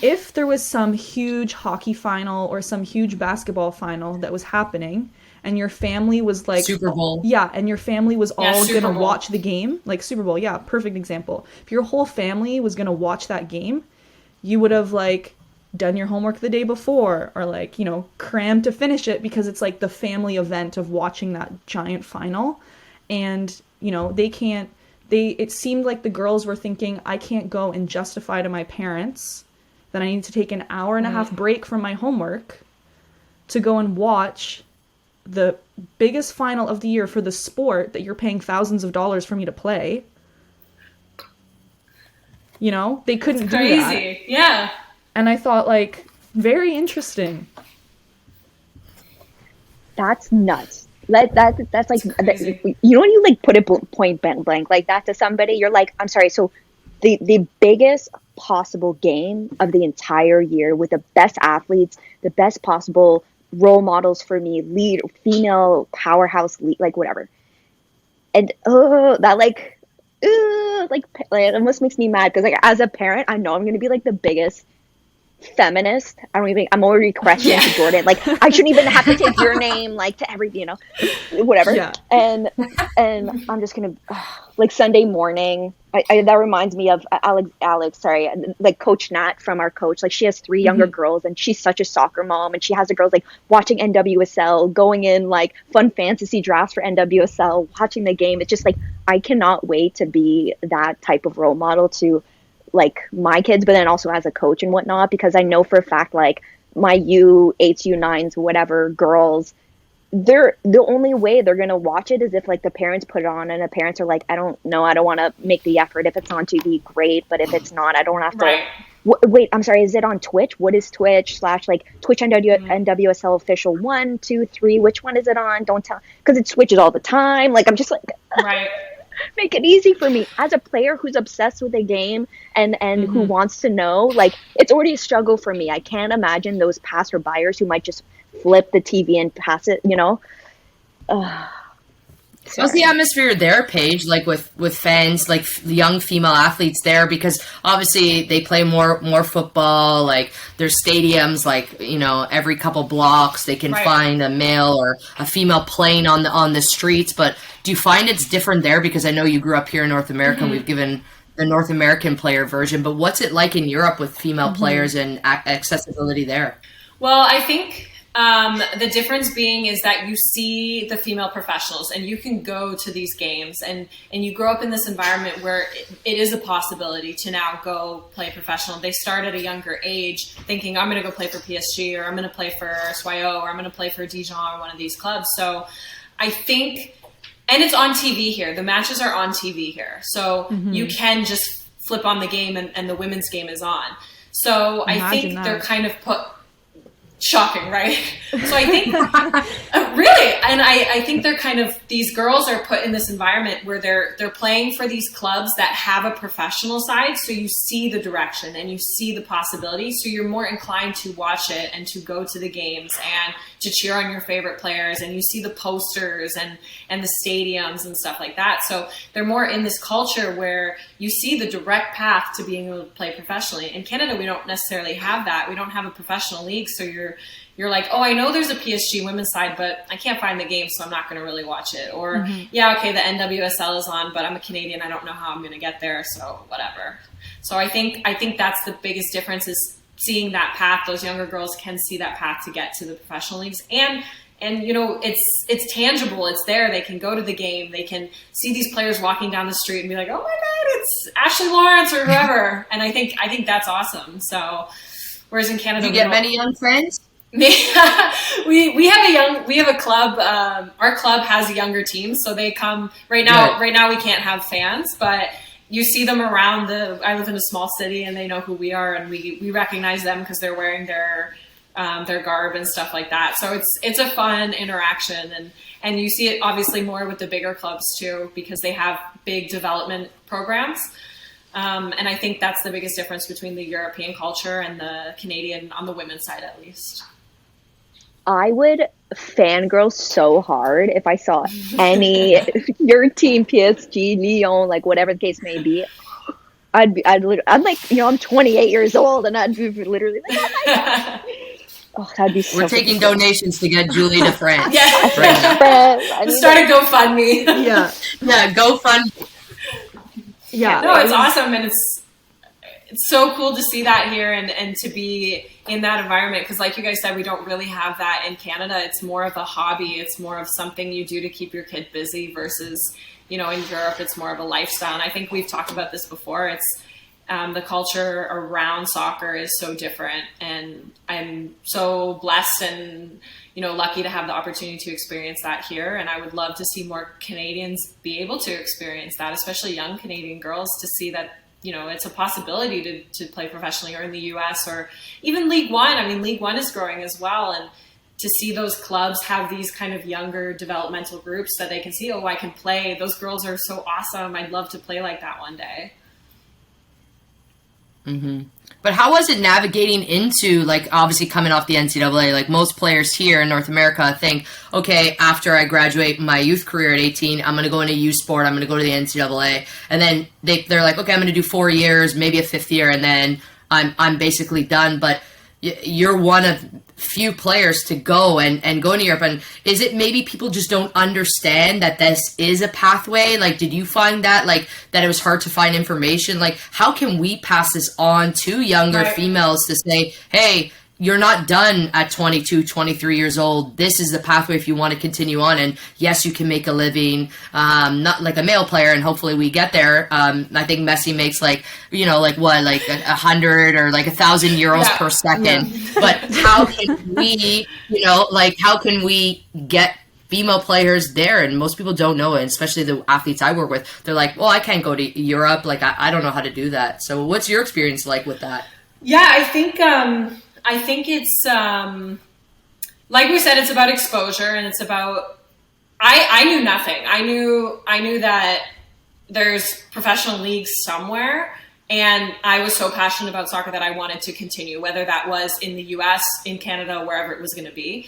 if there was some huge hockey final or some huge basketball final that was happening, and your family was like Super Bowl. Yeah, and your family was all Super gonna Bowl. watch the game, like Super Bowl, yeah, perfect example. If your whole family was gonna watch that game, you would have like done your homework the day before, or like, you know, crammed to finish it, because it's like the family event of watching that giant final. And, you know, they can't it seemed like the girls were thinking, I can't go and justify to my parents that I need to take an hour and a half break from my homework to go and watch the biggest final of the year for the sport that you're paying thousands of dollars for me to play. You know, they couldn't do that. Crazy. Yeah. And I thought, like, very interesting. That's nuts. That's like, you know, when you like put it point blank like that to somebody, you're like, I'm sorry. So the biggest possible game of the entire year with the best athletes, the best possible role models for me, female powerhouse, like whatever. And that like it almost makes me mad because like as a parent, I know I'm going to be like the biggest feminist. I'm already questioning to Jordan, like I shouldn't even have to take your name like to everything, you know, whatever. Yeah. And I'm just gonna like Sunday morning. That reminds me of Alex, sorry, like Coach Nat from our coach. Like she has 3 younger girls, and she's such a soccer mom, and she has the girls like watching NWSL, going in like fun fantasy drafts for NWSL, watching the game. It's just like I cannot wait to be that type of role model to like my kids, but then also as a coach and whatnot, because I know for a fact like my U8s, U9s, whatever girls, they're the only way they're gonna watch it is if like the parents put it on, and the parents are like, I don't know, I don't want to make the effort. If it's on TV, great, but if it's not, I don't have to. Right. Wait, I'm sorry, is it on Twitch? What is Twitch / like Twitch NWSL official 1, 2, 3? Which one is it on? Don't tell, because it switches all the time. Like I'm just like, right. Make it easy for me as a player who's obsessed with the game and who wants to know. Like it's already a struggle for me. I can't imagine those passerbyers who might just flip the TV and pass it, you know. How's the atmosphere there, Paige, like with fans, like the young female athletes there? Because obviously they play more football, like there's stadiums, like, you know, every couple blocks they can find a male or a female playing on the streets. But do you find it's different there? Because I know you grew up here in North America, and we've given the North American player version, but what's it like in Europe with female players and accessibility there? Well, I think the difference being is that you see the female professionals and you can go to these games and you grow up in this environment where it is a possibility to now go play professional. They start at a younger age thinking, I'm going to go play for PSG, or I'm going to play for Soyaux, or I'm going to play for Dijon, or one of these clubs. So I think, and it's on TV here. The matches are on TV here. So you can just flip on the game and the women's game is on. So I think they're kind of put... Shocking, right? So I think, really, and I think they're kind of, these girls are put in this environment where they're playing for these clubs that have a professional side. So you see the direction and you see the possibilities. So you're more inclined to watch it and to go to the games and to cheer on your favorite players. And you see the posters and the stadiums and stuff like that. So they're more in this culture where you see the direct path to being able to play professionally. In Canada, we don't necessarily have that. We don't have a professional league. So you're like, oh, I know there's a PSG women's side, but I can't find the game, so I'm not going to really watch it. Or, yeah, okay, the NWSL is on, but I'm a Canadian. I don't know how I'm going to get there, so whatever. So I think that's the biggest difference is seeing that path. Those younger girls can see that path to get to the professional leagues. And you know, it's tangible. It's there. They can go to the game. They can see these players walking down the street and be like, oh, my God, it's Ashley Lawrence or whoever. And I think that's awesome. So whereas in Canada, you get many young friends? we have a club. Our club has a younger team, so they come right now. Right now we can't have fans, but you see them around I live in a small city, and they know who we are, and we recognize them because they're wearing their garb and stuff like that. So it's a fun interaction, and you see it obviously more with the bigger clubs too, because they have big development programs. And I think that's the biggest difference between the European culture and the Canadian on the women's side, at least. I would fangirl so hard if I saw any your team, PSG, Lyon, like whatever the case may be. I'm like, you know, I'm 28 years old, and I'd be literally like, oh my God. Oh, that'd be so We're taking donations to get Julie to France. Yeah. Right Start a GoFundMe. Yeah, GoFundMe. Yeah. No, it's awesome, and it's so cool to see that here and to be in that environment. Because like you guys said, we don't really have that in Canada. It's more of a hobby. It's more of something you do to keep your kid busy versus, in Europe, it's more of a lifestyle. And I think we've talked about this before. It's the culture around soccer is so different. And I'm so blessed and, lucky to have the opportunity to experience that here. And I would love to see more Canadians be able to experience that, especially young Canadian girls, to see that it's a possibility to play professionally, or in the US or even League One. I mean, League One is growing as well. And to see those clubs have these kind of younger developmental groups that they can see, I can play. Those girls are so awesome. I'd love to play like that one day. Mm-hmm. But how was it navigating into, obviously coming off the NCAA? Most players here in North America think, okay, after I graduate my youth career at 18, I'm going to go into youth sport. I'm going to go to the NCAA. And then they're like, okay, I'm going to do 4 years, maybe a fifth year, and then I'm basically done. But you're one of few players to go and go into Europe. And is it maybe people just don't understand that this is a pathway? Did you find that that it was hard to find information? How can we pass this on to younger females to say, hey, you're not done at 22, 23 years old. This is the pathway if you want to continue on. And yes, you can make a living, not like a male player, and hopefully we get there. I think Messi makes 100 or 1,000 euros per second. Yeah. But how can we, how can we get female players there? And most people don't know it, especially the athletes I work with. They're like, well, I can't go to Europe. I don't know how to do that. So what's your experience like with that? Yeah, I think it's, like we said, it's about exposure, and it's about, I knew nothing. I knew that there's professional leagues somewhere, and I was so passionate about soccer that I wanted to continue, whether that was in the US, in Canada, wherever it was going to be.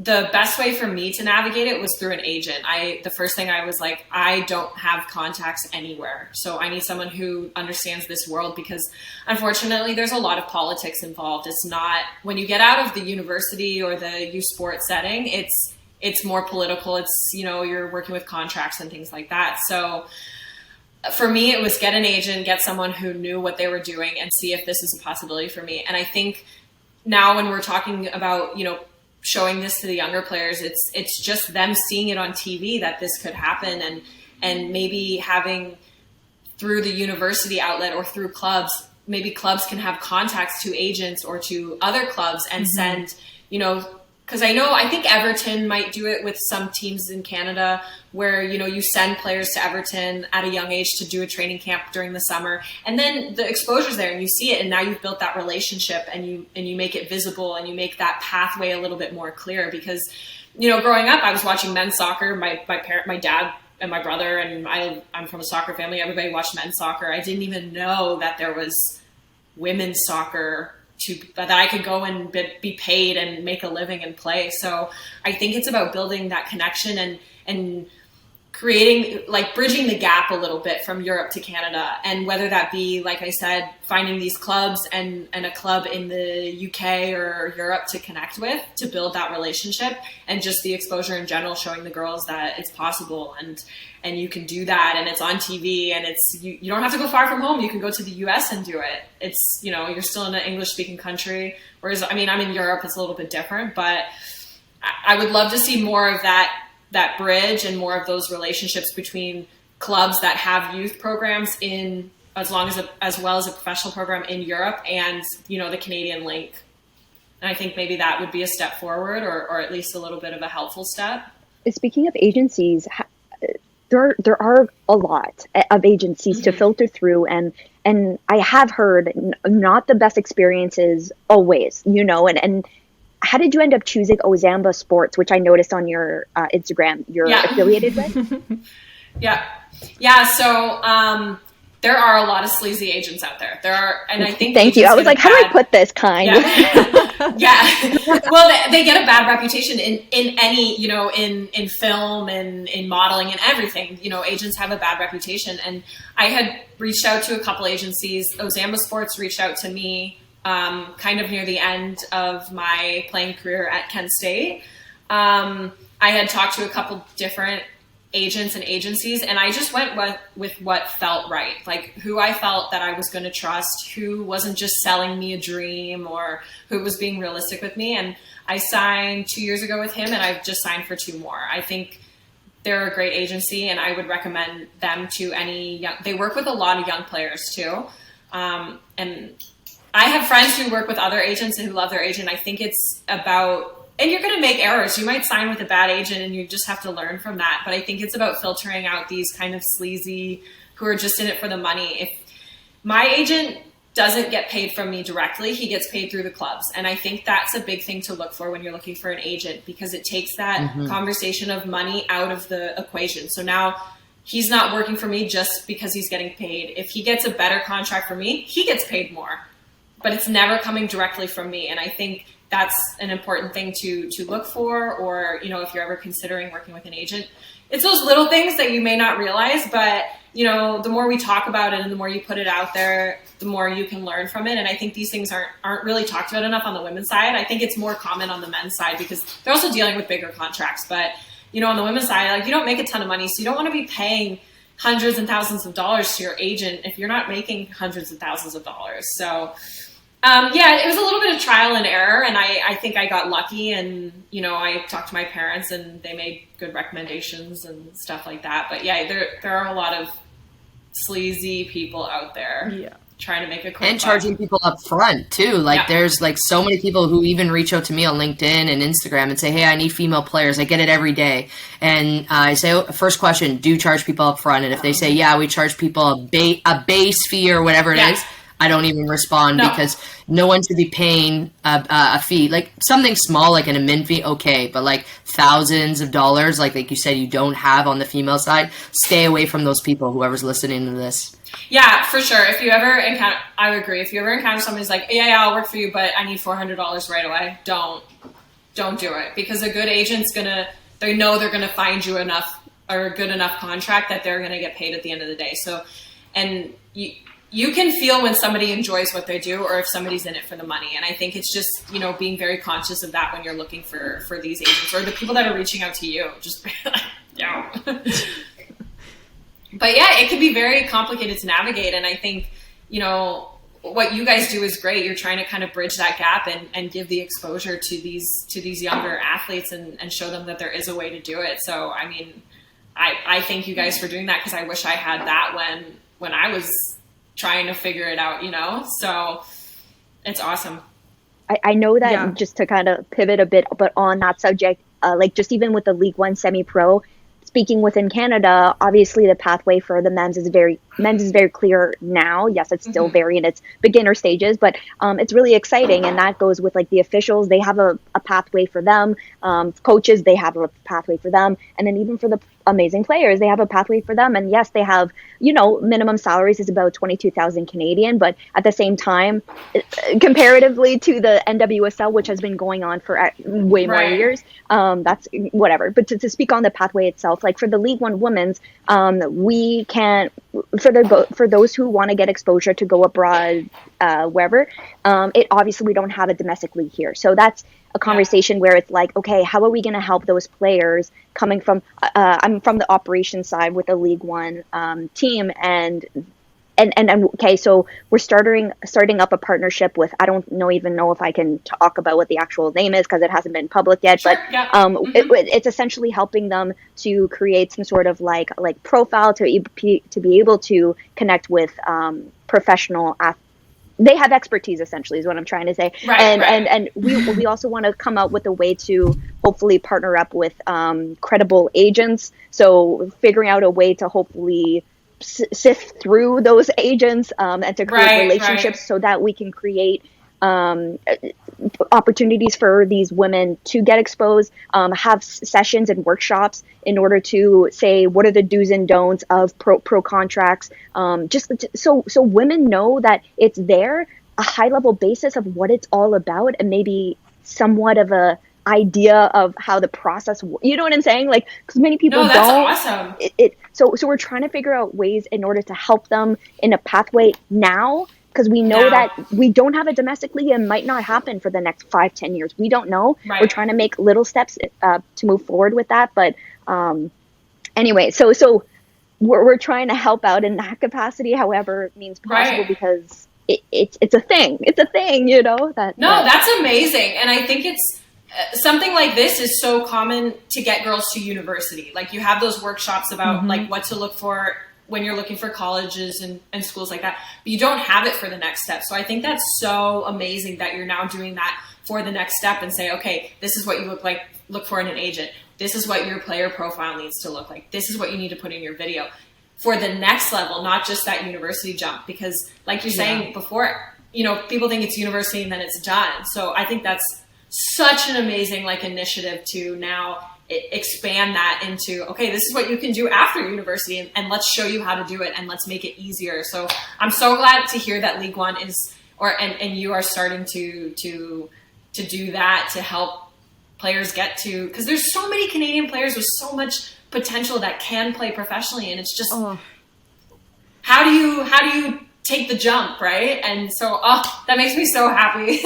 The best way for me to navigate it was through an agent. The first thing I was like, I don't have contacts anywhere. So I need someone who understands this world, because unfortunately there's a lot of politics involved. It's not, when you get out of the university or the youth sport setting, it's more political. It's, you're working with contracts and things like that. So for me, it was get an agent, get someone who knew what they were doing, and see if this is a possibility for me. And I think now when we're talking about, showing this to the younger players, it's just them seeing it on TV that this could happen, and maybe having, through the university outlet or through clubs, maybe clubs can have contacts to agents or to other clubs and send, because I think Everton might do it with some teams in Canada where, you send players to Everton at a young age to do a training camp during the summer, and then the exposure's there and you see it, and now you've built that relationship, and you make it visible, and you make that pathway a little bit more clear. Because, growing up, I was watching men's soccer. My dad and my brother, and I'm from a soccer family. Everybody watched men's soccer. I didn't even know that there was women's soccer that I could go and be paid and make a living and play. So I think it's about building that connection and creating, bridging the gap a little bit from Europe to Canada. And whether that be, like I said, finding these clubs and a club in the UK or Europe to connect with, to build that relationship, and just the exposure in general, showing the girls that it's possible and you can do that, and it's on TV, and it's, you don't have to go far from home. You can go to the US and do it. It's, you're still in an English speaking country. Whereas, I'm in Europe, it's a little bit different, but I would love to see more of that bridge and more of those relationships between clubs that have youth programs in, as well as a professional program in Europe, and, the Canadian link. And I think maybe that would be a step forward, or at least a little bit of a helpful step. Speaking of agencies, there are a lot of agencies to filter through, and I have heard not the best experiences always, and how did you end up choosing Ozamba Sports, which I noticed on your Instagram you're affiliated with? Yeah. So there are a lot of sleazy agents out there. And I think. Thank you. I was like, how do I put this kind? Yeah. Well, they get a bad reputation in any, in film and in modeling and everything. Agents have a bad reputation. And I had reached out to a couple agencies. Ozamba Sports reached out to me kind of near the end of my playing career at Kent State. I had talked to a couple different agents and agencies, and I just went with what felt right, like who I felt that I was going to trust, who wasn't just selling me a dream or who was being realistic with me. And I signed 2 years ago with him, and I've just signed for 2 more. I think they're a great agency, and I would recommend them to any young. They work with a lot of young players too, and I have friends who work with other agents and who love their agent. I think it's about, and you're going to make errors. You might sign with a bad agent and you just have to learn from that. But I think it's about filtering out these kind of sleazy who are just in it for the money. If my agent doesn't get paid from me directly, he gets paid through the clubs. And I think that's a big thing to look for when you're looking for an agent, because it takes that conversation of money out of the equation. So now he's not working for me just because he's getting paid. If he gets a better contract for me, he gets paid more, but it's never coming directly from me. And I think that's an important thing to look for, or, you know, if you're ever considering working with an agent, it's those little things that you may not realize, but, you know, the more we talk about it and the more you put it out there, the more you can learn from it. And I think these things aren't really talked about enough on the women's side. I think it's more common on the men's side because they're also dealing with bigger contracts. But, you know, on the women's side, like, you don't make a ton of money, so you don't want to be paying hundreds and thousands of dollars to your agent if you're not making hundreds of thousands of dollars. So, yeah, it was a little bit of trial and error, and I think I got lucky, and, you know, I talked to my parents and they made good recommendations and stuff like that. But yeah, there are a lot of sleazy people out there trying to make a quick and charging people up front too. Like there's like so many people who even reach out to me on LinkedIn and Instagram and say, hey, I need female players. I get it every day. And I say, first question, do you charge people up front? And if they say, yeah, we charge people a base fee or whatever it is, I don't even respond because no one should be paying a fee. Like something small, like an admin fee, okay, but like thousands of dollars, like you said, you don't have on the female side. Stay away from those people, whoever's listening to this. Yeah, for sure. If you ever encounter, I would agree. If you ever encounter somebody who's like, yeah, I'll work for you, but I need $400 right away, don't do it, because a good agent's they know they're gonna find you enough or a good enough contract that they're gonna get paid at the end of the day. So, and you can feel when somebody enjoys what they do or if somebody's in it for the money. And I think it's just, you know, being very conscious of that when you're looking for these agents or the people that are reaching out to you. Just, yeah. But yeah, it can be very complicated to navigate. And I think, you know, what you guys do is great. You're trying to kind of bridge that gap and give the exposure to these younger athletes and show them that there is a way to do it. So, I mean, I thank you guys for doing that, because I wish I had that when I was trying to figure it out, you know? So it's awesome. I know that just to kind of pivot a bit, but on that subject, like just even with the League One semi-pro, speaking within Canada, obviously the pathway for the men's is very clear now. Yes, it's still very in its beginner stages, but it's really exciting. And that goes with like the officials, they have a pathway for them. Coaches, they have a pathway for them. And then even for the amazing players, they have a pathway for them. And yes, they have, you know, minimum salaries is about 22,000 Canadian, but at the same time, comparatively to the NWSL, which has been going on for way more years, that's whatever. But to speak on the pathway itself, like for the League One women's, we can, for those who want to get exposure to go abroad, wherever, it obviously we don't have a domestic league here. So that's a conversation where it's like, okay, how are we going to help those players coming from, I'm from the operations side with the League One team, and okay, so we're starting up a partnership with, I don't even know if I can talk about what the actual name is because it hasn't been public yet, but it's essentially helping them to create some sort of like profile to be able to connect with professional athletes. They have expertise, essentially, is what I'm trying to say. And we also want to come out with a way to hopefully partner up with credible agents. So figuring out a way to hopefully sift through those agents and to create relationships so that we can create opportunities for these women to get exposed, have sessions and workshops in order to say what are the do's and don'ts of pro contracts, just so women know that it's there, a high level basis of what it's all about, and maybe somewhat of a idea of how the process, you know what I'm saying? Like, because many people that's awesome. So we're trying to figure out ways in order to help them in a pathway now, because we know that we don't have a domestic league and might not happen for the next 5-10 years. We don't know. We're trying to make little steps to move forward with that. But and anyway, so we're trying to help out in that capacity, however it means possible, because it's a thing. It's a thing, you know. That's amazing, and I think it's something like this is so common to get girls to university. Like, you have those workshops about like what to look for when you're looking for colleges and schools like that, but you don't have it for the next step. So I think that's so amazing that you're now doing that for the next step and say, okay, this is what you look for in an agent. This is what your player profile needs to look like. This is what you need to put in your video for the next level, not just that university jump. Because like you're saying before, you know, people think it's university and then it's done. So I think that's such an amazing like initiative to now expand that into, okay, this is what you can do after university, and let's show you how to do it, and let's make it easier. So I'm so glad to hear that League One is, and you are starting to do that to help players get to, because there's so many Canadian players with so much potential that can play professionally, and it's just how do you take the jump, right? And so that makes me so happy.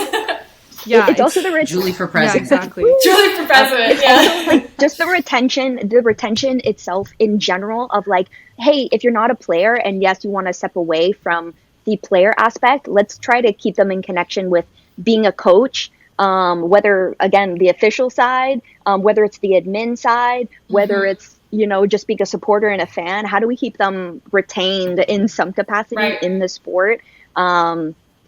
Yeah, it's also the Julie for president. Yeah, exactly. Julie for president. Also, like, just the retention itself in general of like, hey, if you're not a player and yes, you want to step away from the player aspect, let's try to keep them in connection with being a coach, whether again the official side, whether it's the admin side, whether it's, you know, just being a supporter and a fan. How do we keep them retained in some capacity in the sport?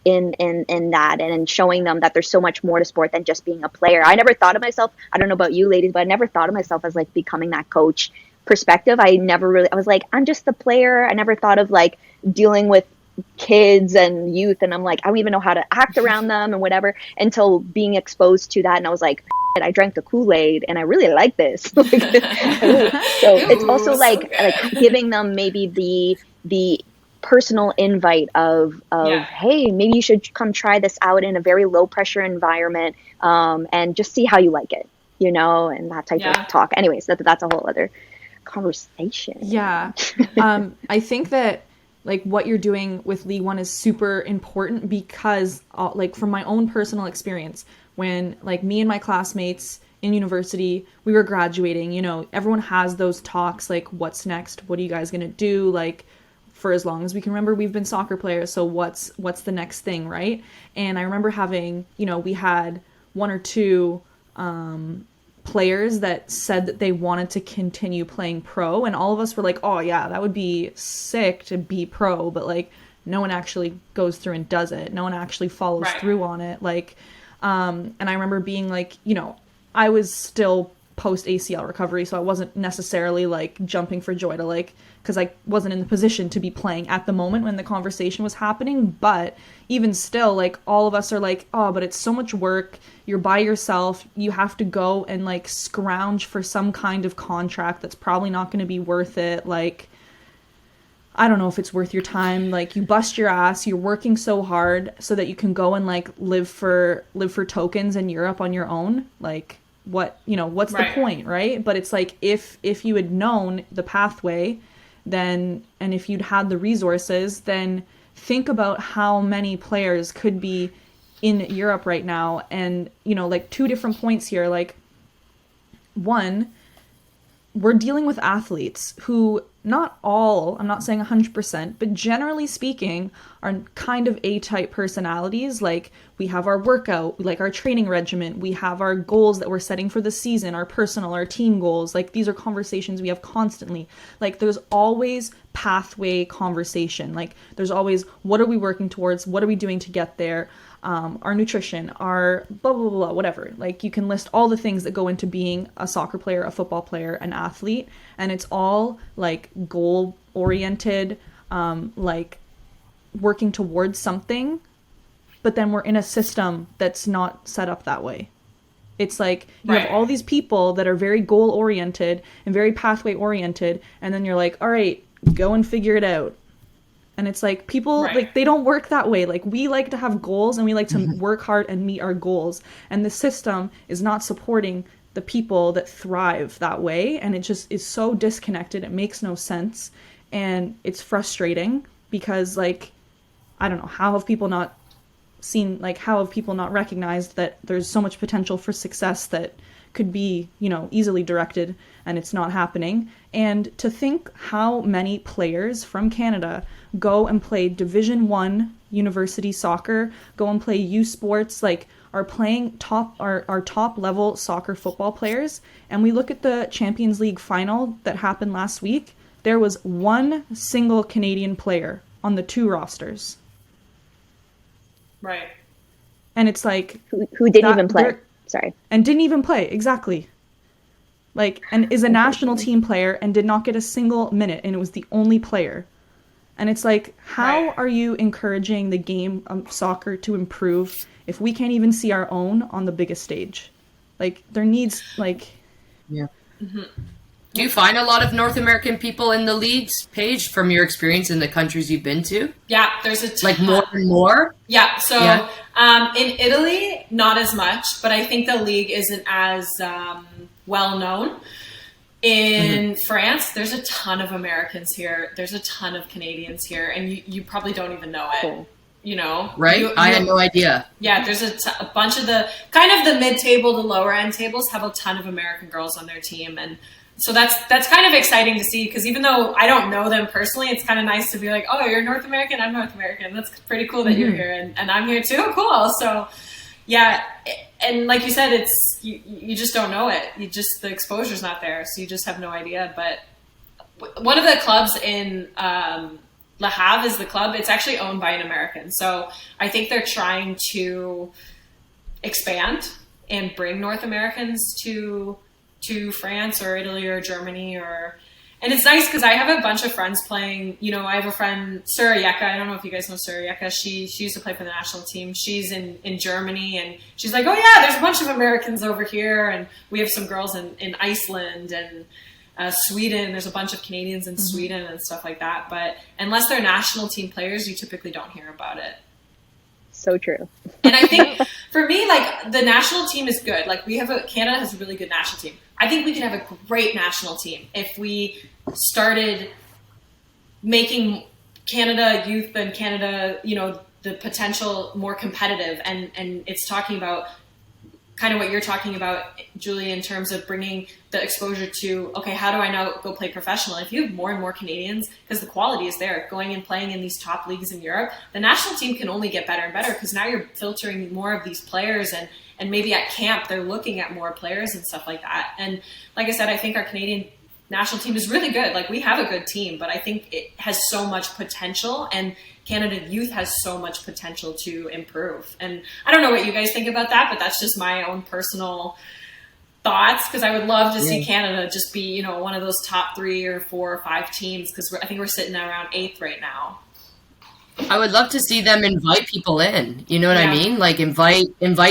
In that, and showing them that there's so much more to sport than just being a player. I never thought of myself, I don't know about you ladies, but I never thought of myself as like becoming that coach perspective. I was like, I'm just the player. I never thought of like dealing with kids and youth, and I'm like, I don't even know how to act around them and whatever, until being exposed to that. And I was like, I drank the Kool-Aid and I really like this. So it's also like giving them maybe the personal invite of hey, maybe you should come try this out in a very low pressure environment, and just see how you like it, you know, and that type of talk. Anyways, that's a whole other conversation. I think that like what you're doing with League One is super important, because like from my own personal experience, when like me and my classmates in university, we were graduating, you know, everyone has those talks like, what's next, what are you guys gonna do, like for as long as we can remember, we've been soccer players, so what's the next thing, right? And I remember having, you know, we had one or two players that said that they wanted to continue playing pro, and all of us were like, oh yeah, that would be sick to be pro, but like no one actually goes through and does it. No one actually follows through on it. Like, and I remember being like, you know, I was still post ACL recovery, so I wasn't necessarily like jumping for joy to like, because I wasn't in the position to be playing at the moment when the conversation was happening. But even still, like all of us are like, oh, but it's so much work, you're by yourself, you have to go and like scrounge for some kind of contract that's probably not going to be worth it. Like, I don't know if it's worth your time. Like, you bust your ass, you're working so hard so that you can go and like live for tokens in Europe on your own. Like, what, you know, what's the point, right? But it's like, if you had known the pathway, then, and if you'd had the resources, then think about how many players could be in Europe right now. And, you know, like 2 different points here. Like, one, we're dealing with athletes who, not all, I'm not saying 100%, but generally speaking, are kind of A-type personalities. Like, we have our workout, like our training regimen, we have our goals that we're setting for the season, our personal, our team goals. Like, these are conversations we have constantly. Like, there's always pathway conversation. Like, there's always, what are we working towards? What are we doing to get there? Our nutrition, our blah, blah, blah, whatever. Like, you can list all the things that go into being a soccer player, a football player, an athlete. And it's all like goal oriented, like working towards something. But then we're in a system that's not set up that way. It's like you have all these people that are very goal oriented and very pathway oriented. And then you're like, all right, go and figure it out. And it's like, people, like, they don't work that way. Like, we like to have goals and we like to work hard and meet our goals. And the system is not supporting the people that thrive that way. And it just is so disconnected. It makes no sense. And it's frustrating because, like, I don't know, how have people not seen, like, how have people not recognized that there's so much potential for success that could be, easily directed, and it's not happening. And to think how many players from Canada go and play Division 1 university soccer, go and play U Sports, like are playing our top level soccer football players. And we look at the Champions League final that happened last week, there was one single Canadian player on the 2 rosters. Right. And it's like... Who didn't even play. Sorry. And didn't even play, exactly. Like, and is a national team player and did not get a single minute, and it was the only player. And it's like, how are you encouraging the game of soccer to improve if we can't even see our own on the biggest stage? Like, there needs, like... Yeah. Mm-hmm. Do you find a lot of North American people in the leagues, Paige, from your experience in the countries you've been to? Yeah, there's a ton. Like more and more? Yeah, so in Italy, not as much, but I think the league isn't as well known. In France, there's a ton of Americans here. There's a ton of Canadians here, and you probably don't even know it. Cool. Right? I had no idea. Yeah, there's a bunch of the kind of the mid-table to lower end tables have a ton of American girls on their team, and so that's kind of exciting to see, because even though I don't know them personally, it's kind of nice to be like, oh, you're North American, I'm North American. That's pretty cool that you're here, and I'm here too. Cool. So yeah, and like you said, it's you just don't know it. The exposure's not there, so you just have no idea. But one of the clubs in Le Havre is the club. It's actually owned by an American, so I think they're trying to expand and bring North Americans to France or Italy or Germany, and it's nice because I have a bunch of friends playing. I have a friend, Sorayeka. I don't know if you guys know Sorayeka. She used to play for the national team. She's in Germany, and she's like, oh yeah, there's a bunch of Americans over here, and we have some girls in Iceland and Sweden. There's a bunch of Canadians in Sweden and stuff like that. But unless they're national team players, you typically don't hear about it. So true. And I think for me, like, the national team is good. Like, Canada has a really good national team. I think we could have a great national team if we started making Canada youth and Canada, the potential more competitive. And it's talking about kind of what you're talking about, Julie, in terms of bringing the exposure to, okay, how do I now go play professional? If you have more and more Canadians, because the quality is there, going and playing in these top leagues in Europe, the national team can only get better and better, because now you're filtering more of these players, and maybe at camp they're looking at more players and stuff like that. And like I said, I think our Canadian national team is really good. Like, we have a good team, but I think it has so much potential, and Canada youth has so much potential to improve. And I don't know what you guys think about that, but that's just my own personal thoughts, because I would love to see Canada just be, one of those top 3 or 4 or 5 teams, because I think we're sitting around 8th right now. I would love to see them invite people in. You know what I mean? Like, invite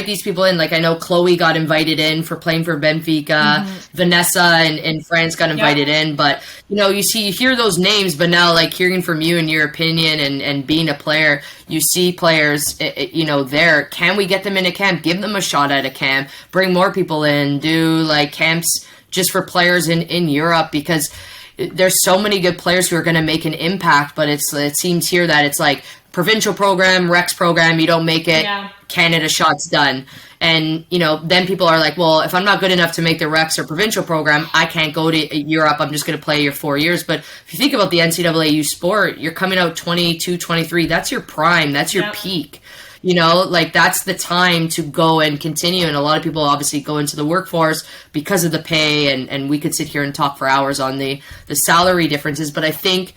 these people in. Like, I know Chloe got invited in for playing for Benfica. Vanessa in France got invited in. But, you hear those names, but now, like, hearing from you and your opinion and being a player, you see players, there. Can we get them in a camp? Give them a shot at a camp. Bring more people in. Do, like, camps just for players in Europe, because there's so many good players who are going to make an impact, but it seems here that it's like provincial program, Rex program, you don't make it, Canada shots done. And, then people are like, well, if I'm not good enough to make the Rex or provincial program, I can't go to Europe. I'm just going to play your 4 years. But if you think about the NCAA U sport, you're coming out 22, 23. That's your prime. That's your peak. Like, that's the time to go and continue. And a lot of people obviously go into the workforce because of the pay, and we could sit here and talk for hours on the salary differences. But I think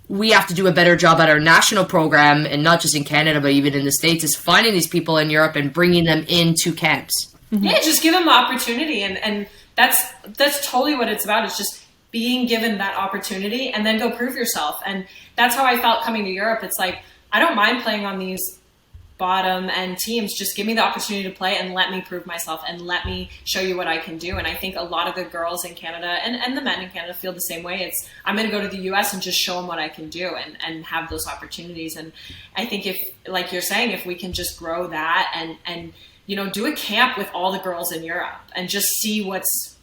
we have to do a better job at our national program, and not just in Canada, but even in the States, is finding these people in Europe and bringing them into camps. Yeah, just give them the opportunity. And that's totally what it's about. It's just being given that opportunity, and then go prove yourself. And that's how I felt coming to Europe. It's like, I don't mind playing on these bottom end teams. Just give me the opportunity to play and let me prove myself and let me show you what I can do. And I think a lot of the girls in Canada and the men in Canada feel the same way. It's, I'm going to go to the US and just show them what I can do and have those opportunities. And I think if, like you're saying, if we can just grow that and do a camp with all the girls in Europe and just see what's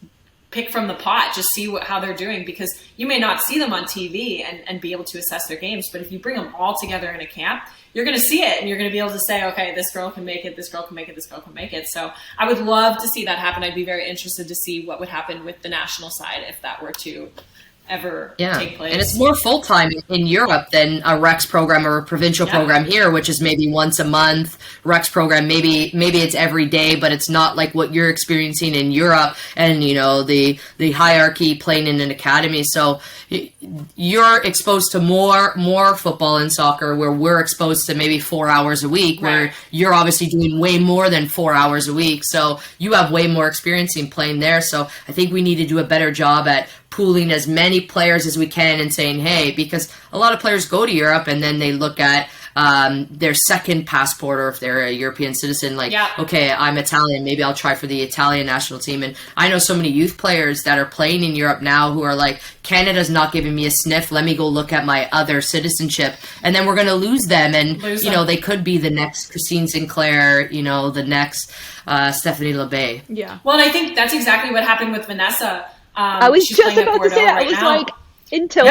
pick from the pot, just see how they're doing, because you may not see them on TV and be able to assess their games. But if you bring them all together in a camp, you're going to see it and you're going to be able to say, okay, this girl can make it, this girl can make it, this girl can make it. So I would love to see that happen. I'd be very interested to see what would happen with the national side if that were to ever take place. And it's more full-time in Europe than a Rex program or a provincial program here, which is maybe once a month. Rex program, maybe it's every day, but it's not like what you're experiencing in Europe and, you know, the hierarchy playing in an academy. So you're exposed to more football and soccer, where we're exposed to maybe 4 hours a week, where you're obviously doing way more than 4 hours a week. So you have way more experience in playing there. So I think we need to do a better job at pooling as many players as we can and saying, hey, because a lot of players go to Europe and then they look at their second passport, or if they're a European citizen, like, okay, I'm Italian, maybe I'll try for the Italian national team. And I know so many youth players that are playing in Europe now who are like, Canada's not giving me a sniff, let me go look at my other citizenship. And then we're going to lose them. And, you know, they could be the next Christine Sinclair, you know, the next Stephanie LeBay. Yeah. Well, and I think that's exactly what happened with Vanessa. I was just about to say that. I was like, until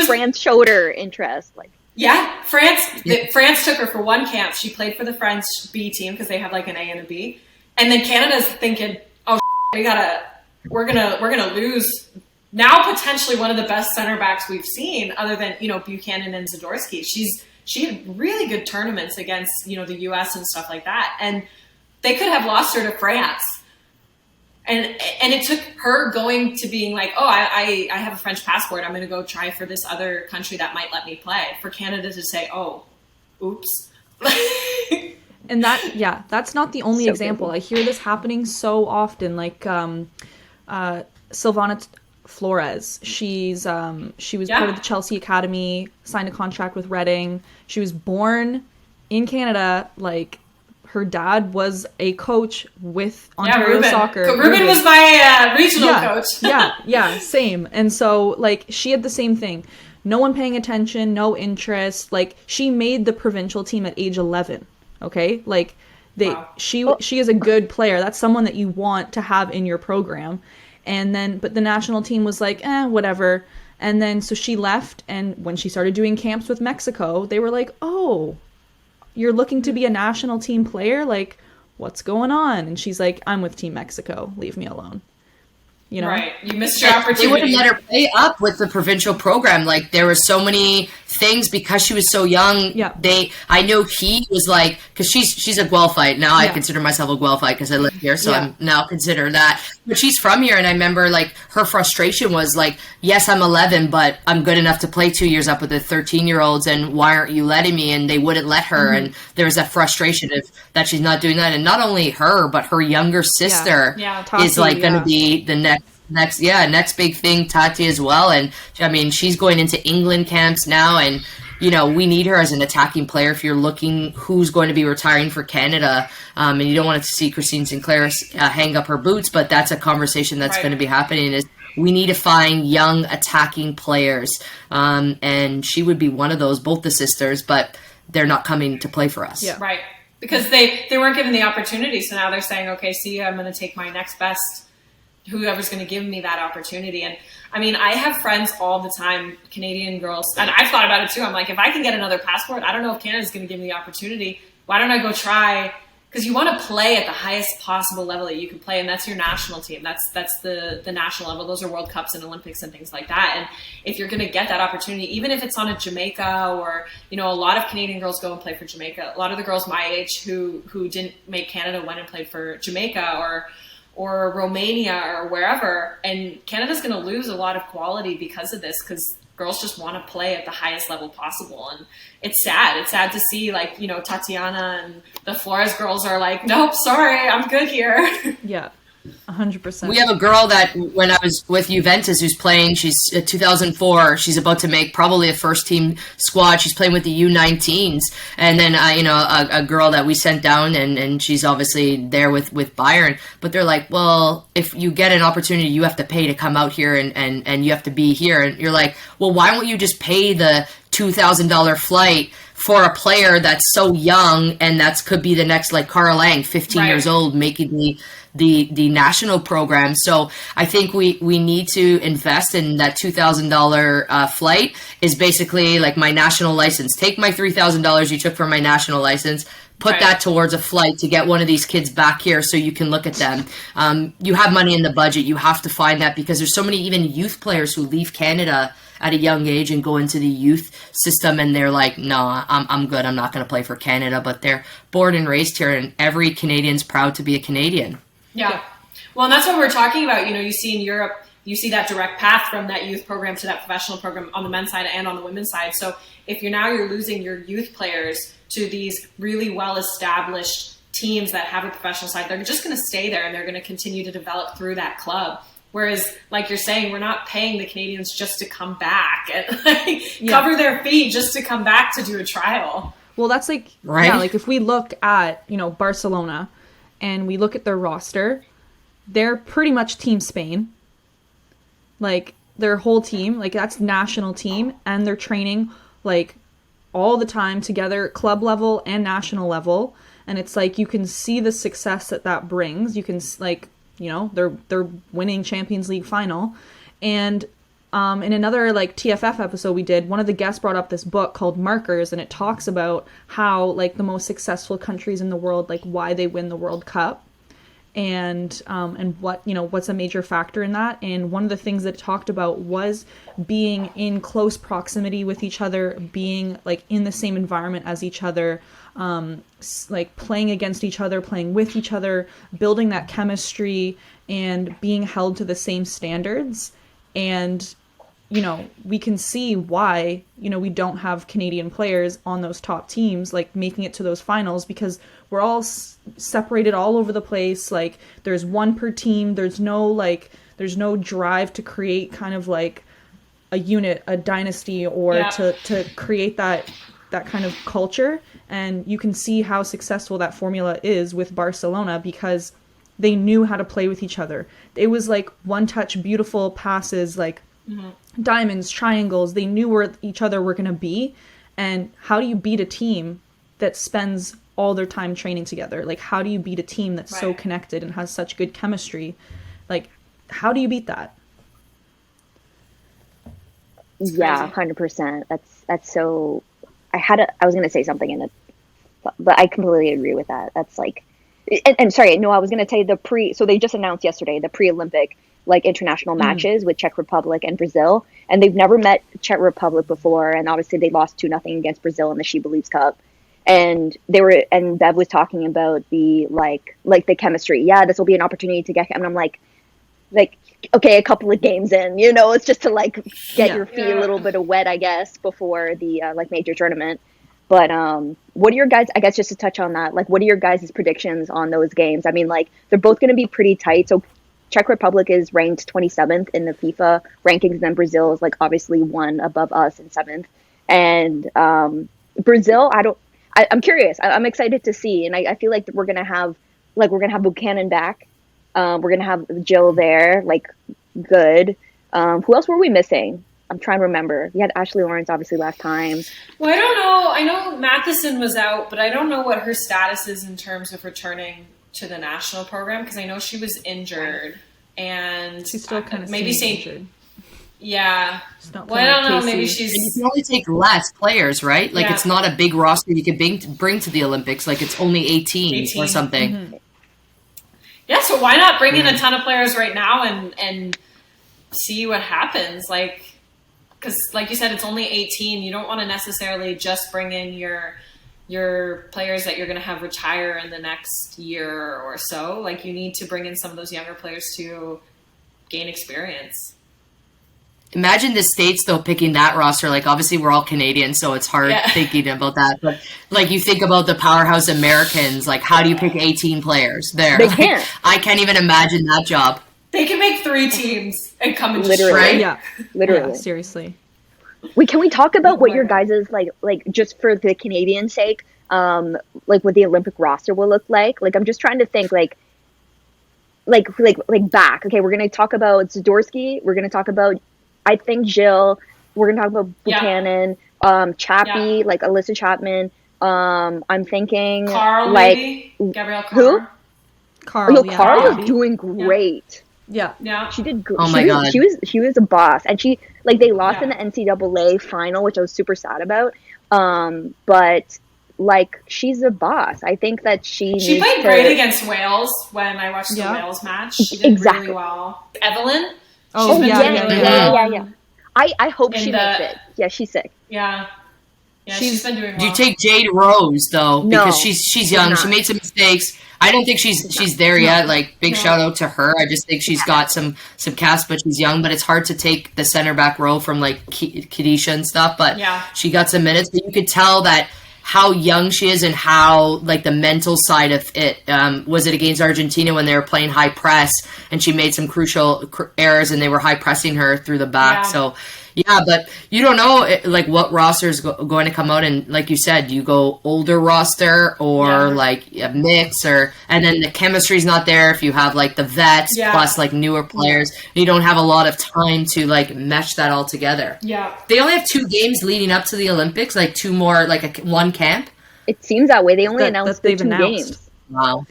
France showed her interest, like. Yeah, France took her for one camp. She played for the French B team because they have like an A and a B, and then Canada's thinking, "Oh, we're gonna lose now potentially one of the best center backs we've seen, other than, you know, Buchanan and Zadorsky. She had really good tournaments against, you know, the U.S. and stuff like that, and they could have lost her to France." And it took her going to being like, oh, I have a French passport, I'm going to go try for this other country that might let me play, for Canada to say, oh, oops. And that's not the only example. Good. I hear this happening so often. Like Silvana Flores, she was part of the Chelsea Academy, signed a contract with Reading. She was born in Canada, like, her dad was a coach with Ontario Soccer. Ruben was my regional coach. yeah, same. And so, like, she had the same thing. No one paying attention, no interest. Like, she made the provincial team at age 11, okay? Like, she is a good player. That's someone that you want to have in your program. And then, but the national team was like, whatever. And then, so she left, and when she started doing camps with Mexico, they were like, oh, you're looking to be a national team player? Like, what's going on? And she's like, I'm with Team Mexico. Leave me alone. You know? Right. You missed your opportunity. They wouldn't let her play up with the provincial program. Like, there were so many things because she was so young. Yeah. I know he was like, because she's a Guelphite. Now I consider myself a Guelphite because I live here. So I'm now considered that. But she's from here. And I remember, like, her frustration was like, yes, I'm 11, but I'm good enough to play 2 years up with the 13-year-olds. And why aren't you letting me? And they wouldn't let her. And there was that frustration of that she's not doing that. And not only her, but her younger sister is like going to be the next big thing, Tati, as well. And I mean, she's going into England camps now, and you know, we need her as an attacking player if you're looking who's going to be retiring for Canada, and you don't want to see Christine Sinclair hang up her boots, but that's a conversation that's going to be happening. Is we need to find young attacking players, and she would be one of those, both the sisters, but they're not coming to play for us. Yeah. Right, because they weren't given the opportunity, so now they're saying, okay, see, I'm going to take my next best, whoever's going to give me that opportunity. And I mean, I have friends all the time, Canadian girls, and I've thought about it too. I'm like, if I can get another passport, I don't know if Canada's going to give me the opportunity. Why don't I go try? Because you want to play at the highest possible level that you can play, and that's your national team. That's the national level. Those are World Cups and Olympics and things like that. And if you're going to get that opportunity, even if it's on a Jamaica, or, you know, a lot of Canadian girls go and play for Jamaica. A lot of the girls my age who didn't make Canada went and played for Jamaica or Romania or wherever, and Canada's going to lose a lot of quality because of this, because girls just want to play at the highest level possible. And it's sad. It's sad to see, like, you know, Tatiana and the Flores girls are like, nope, sorry, I'm good here. Yeah. 100%. We have a girl that when I was with Juventus who's playing, she's 2004, she's about to make probably a first team squad. She's playing with the U19s. And then, a girl that we sent down and she's obviously there with Bayern, but they're like, well, if you get an opportunity, you have to pay to come out here and you have to be here. And you're like, well, why won't you just pay the $2,000 flight for a player that's so young, and that's could be the next like Cara Lang, 15 years old, making the national program. So I think we need to invest in that $2,000 flight is basically like my national license. Take my $3,000 you took for my national license, put that towards a flight to get one of these kids back here so you can look at them. You have money in the budget. You have to find that, because there's so many even youth players who leave Canada at a young age and go into the youth system, and they're like, no, I'm good. I'm not going to play for Canada. But they're born and raised here, and every Canadian's proud to be a Canadian. Yeah. Well, and that's what we're talking about. You know, you see in Europe, you see that direct path from that youth program to that professional program on the men's side and on the women's side. So if you're losing your youth players to these really well-established teams that have a professional side, they're just going to stay there and they're going to continue to develop through that club. Whereas, like you're saying, we're not paying the Canadians just to come back and cover their fee just to come back to do a trial. Well, that's like, like if we look at, Barcelona and we look at their roster, they're pretty much Team Spain. Like, their whole team, like that's national team, and they're training like all the time together, club level and national level. And it's like, you can see the success that brings. You can they're winning Champions League final. And in another like TFF episode we did, one of the guests brought up this book called Markers, and it talks about how like the most successful countries in the world, like why they win the World Cup, and what, what's a major factor in that. And one of the things that it talked about was being in close proximity with each other, being like in the same environment as each other, like playing against each other, playing with each other, building that chemistry, and being held to the same standards. And we can see why we don't have Canadian players on those top teams like making it to those finals, because we're all separated all over the place. Like there's one per team. There's no drive to create kind of like a unit, a dynasty, or to create that kind of culture. And you can see how successful that formula is with Barcelona, because they knew how to play with each other. It was like one touch, beautiful passes, like diamonds, triangles. They knew where each other were going to be. And how do you beat a team that spends all their time training together? Like, how do you beat a team that's so connected and has such good chemistry? Like, how do you beat that? Yeah, 100%. That's so. I was going to say something in it, but I completely agree with that. That's like, and sorry, no, I was going to tell you so they just announced yesterday the pre-Olympic like international matches with Czech Republic and Brazil, and they've never met Czech Republic before, and obviously they lost 2-0 against Brazil in the She Believes Cup, and Bev was talking about the like the chemistry. Yeah, this will be an opportunity to get, and I'm like okay, a couple of games in, it's just to like get your feet a little bit of wet, I guess, before the like major tournament. But what are your guys, I guess just to touch on that, like what are your guys' predictions on those games? I mean, like they're both going to be pretty tight. So Czech Republic is ranked 27th in the FIFA rankings, and then Brazil is like obviously one above us in 7th. And Brazil, I'm curious. I'm excited to see, and I feel like we're gonna have Buchanan back. We're gonna have Jill there, like good. Who else were we missing? I'm trying to remember. We had Ashley Lawrence obviously last time. Well, I don't know. I know Matheson was out, but I don't know what her status is in terms of returning to the national program, because I know she was injured, and she's still kind of maybe injured. Yeah. Well, I don't know. Maybe she's. And you can only take less players, right? Like it's not a big roster you can bring to the Olympics. Like it's only 18 or something. Mm-hmm. Yeah. So why not bring in a ton of players right now and see what happens? Like, because like you said, it's only 18. You don't want to necessarily just bring in your players that you're going to have retire in the next year or so. Like you need to bring in some of those younger players to gain experience. Imagine the States, though, picking that roster. Like, obviously, we're all Canadian, so it's hard thinking about that. But, like, you think about the powerhouse Americans. Like, how do you pick 18 players there? They can't. I can't even imagine that job. They can make 3 teams and come and literally. just right? Yeah. Literally. Yeah, seriously. Can we talk about what your guys' like just for the Canadian sake, like what the Olympic roster will look like? Like, I'm just trying to think like back. Okay, we're going to talk about Zadorsky. We're going to talk about, I think, Jill. We're going to talk about Buchanan. Chappie, like Alyssa Chapman. I'm thinking Carl, like maybe Gabrielle who? Carr. Carl, Yo, Carl yeah. was doing great. Yeah. Yeah. She did great. Oh my God. She was a boss, and she like they lost Yeah. in the NCAA final, which I was super sad about. But like she's a boss. I think that she played great against Wales when I watched the Wales match. She did really well. Evelyn. Oh, she's been yeah, doing yeah, really yeah. well. Yeah. I hope In she makes it. Yeah, she's sick. Yeah. Yeah, she's been doing well. Do you take Jade Rose though? No, Because she's young. She made some mistakes. I don't think she's there yet. Like big shout out to her. I just think she's got some cast, but she's young. But it's hard to take the center back role from like Kadisha and stuff. But she got some minutes. But you could tell that how young she is and how like the mental side of it. Was it against Argentina when they were playing high press and she made some crucial errors and they were high pressing her through the back. So. Yeah, but you don't know like what roster is going to come out, and like you said, you go older roster or like a mix, and then the chemistry's not there if you have like the vets plus like newer players. You don't have a lot of time to like mesh that all together. Yeah, they only have 2 games leading up to the Olympics, like 2 more, like one camp. It seems that way. They only announced the 2 games. Wow.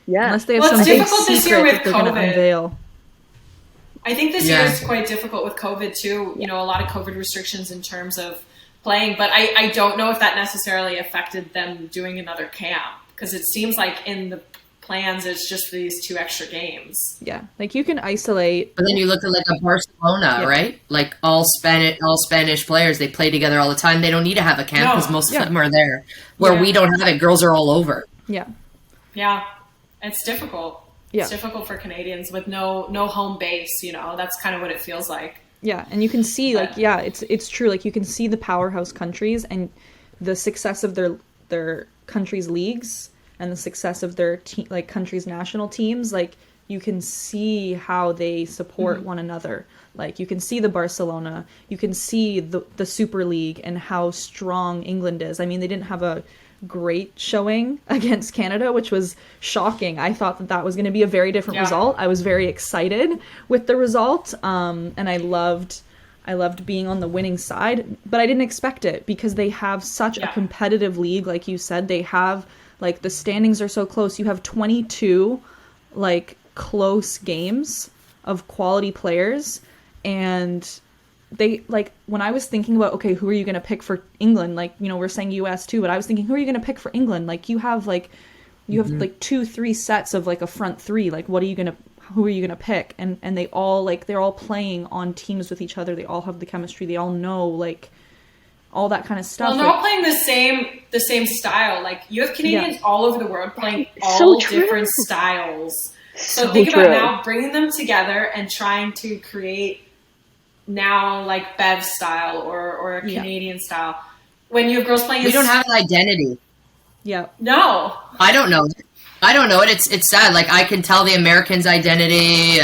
Yeah, unless they have some big secret that they're going to unveil. I think this year is quite difficult with COVID too. You know, a lot of COVID restrictions in terms of playing, but I don't know if that necessarily affected them doing another camp because it seems like in the plans it's just for these 2 extra games. Yeah, like you can isolate. But then you look at like a Barcelona, right? Like all Spanish players, they play together all the time. They don't need to have a camp because most of them are there. Where we don't have it, girls are all over. Yeah. Yeah, it's difficult. Yeah. It's difficult for Canadians with no home base, you know. That's kind of what it feels like. Yeah, and you can see like it's true. Like you can see the powerhouse countries and the success of their countries' leagues and the success of their countries' national teams. Like you can see how they support one another. Like you can see the Barcelona, you can see the Super League and how strong England is. I mean, they didn't have a great showing against Canada, which was shocking. I thought that was going to be a very different result. I was very excited with the result, and I loved being on the winning side, but I didn't expect it because they have such a competitive league. Like you said, they have like the standings are so close. You have 22 like close games of quality players, and they like when I was thinking about, okay, who are you going to pick for England? Like, you know, we're saying US too, but I was thinking, who are you going to pick for England? Like you have like 2-3 sets of like a front 3. Like who are you going to pick? And they're all playing on teams with each other. They all have the chemistry. They all know like all that kind of stuff. Well, they're all playing the same style. Like you have Canadians all over the world playing all different styles. So think about now bringing them together and trying to create now like Bev style or a Canadian style. When you have girls playing, we don't have an identity. Yeah. No. I don't know it. It's sad. Like I can tell the Americans' identity,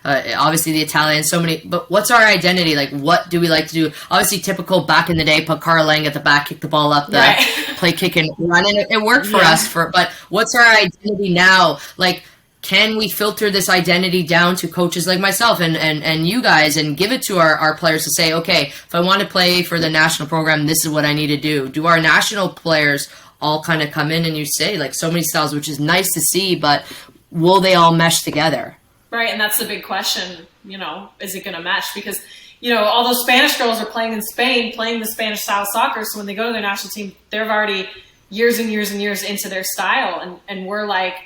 obviously the Italians, so many. But what's our identity? Like, what do we like to do? Obviously, typical back in the day, put Cara Lang at the back, kick the ball up, play kick and run, and it worked for us. But what's our identity now? Like, can we filter this identity down to coaches like myself and you guys and give it to our players to say, okay, if I want to play for the national program, this is what I need to do. Do our national players all kind of come in and you say like so many styles, which is nice to see, but will they all mesh together? Right, and that's the big question, you know, is it going to mesh? Because, you know, all those Spanish girls are playing in Spain, playing the Spanish-style soccer, so when they go to their national team, they're already years and years and years into their style, and we're like,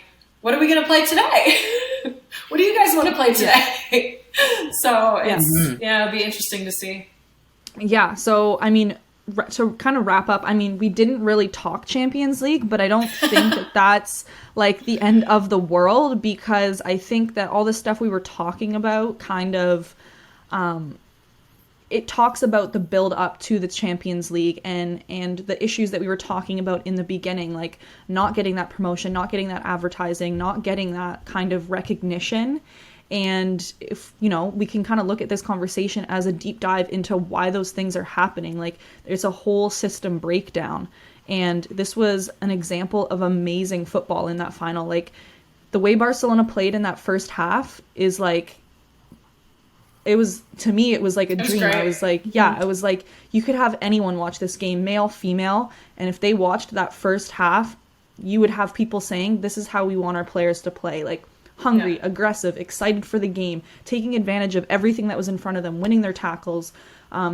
what are we going to play today? What do you guys want to play today? So it's, it'll be interesting to see. Yeah. So, I mean, to kind of wrap up, I mean, we didn't really talk Champions League, but I don't think that that's like the end of the world, because I think that all the stuff we were talking about kind of, it talks about the build up to the Champions League and the issues that we were talking about in the beginning, like not getting that promotion, not getting that advertising, not getting that kind of recognition. And if, you know, we can kind of look at this conversation as a deep dive into why those things are happening. Like there's a whole system breakdown. And this was an example of amazing football in that final. Like the way Barcelona played in that first half is like to me, it was like a dream. great. I was like, I was like, you could have anyone watch this game, male, female, and if they watched that first half, you would have people saying, this is how we want our players to play. Like, hungry, aggressive, excited for the game, taking advantage of everything that was in front of them, winning their tackles,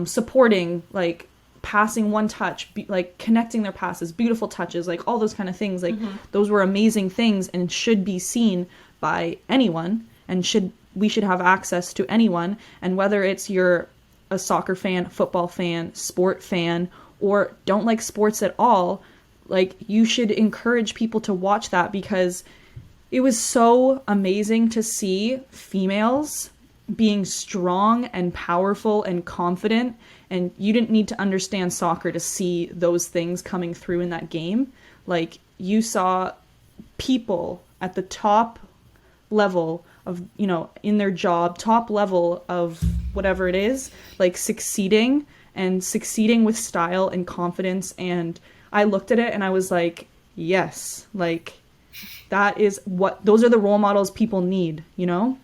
supporting, like, passing one touch, like, connecting their passes, beautiful touches, like, all those kind of things. Like, those were amazing things and should be seen by anyone, and we should have access to anyone. And whether it's you're a soccer fan, football fan, sport fan, or don't like sports at all, like, you should encourage people to watch that, because it was so amazing to see females being strong and powerful and confident, and you didn't need to understand soccer to see those things coming through in that game. Like, you saw people at the top level of, you know, in their job, top level of whatever it is, like, succeeding with style and confidence. And I looked at it and I was like, yes, like, those are the role models people need, you know?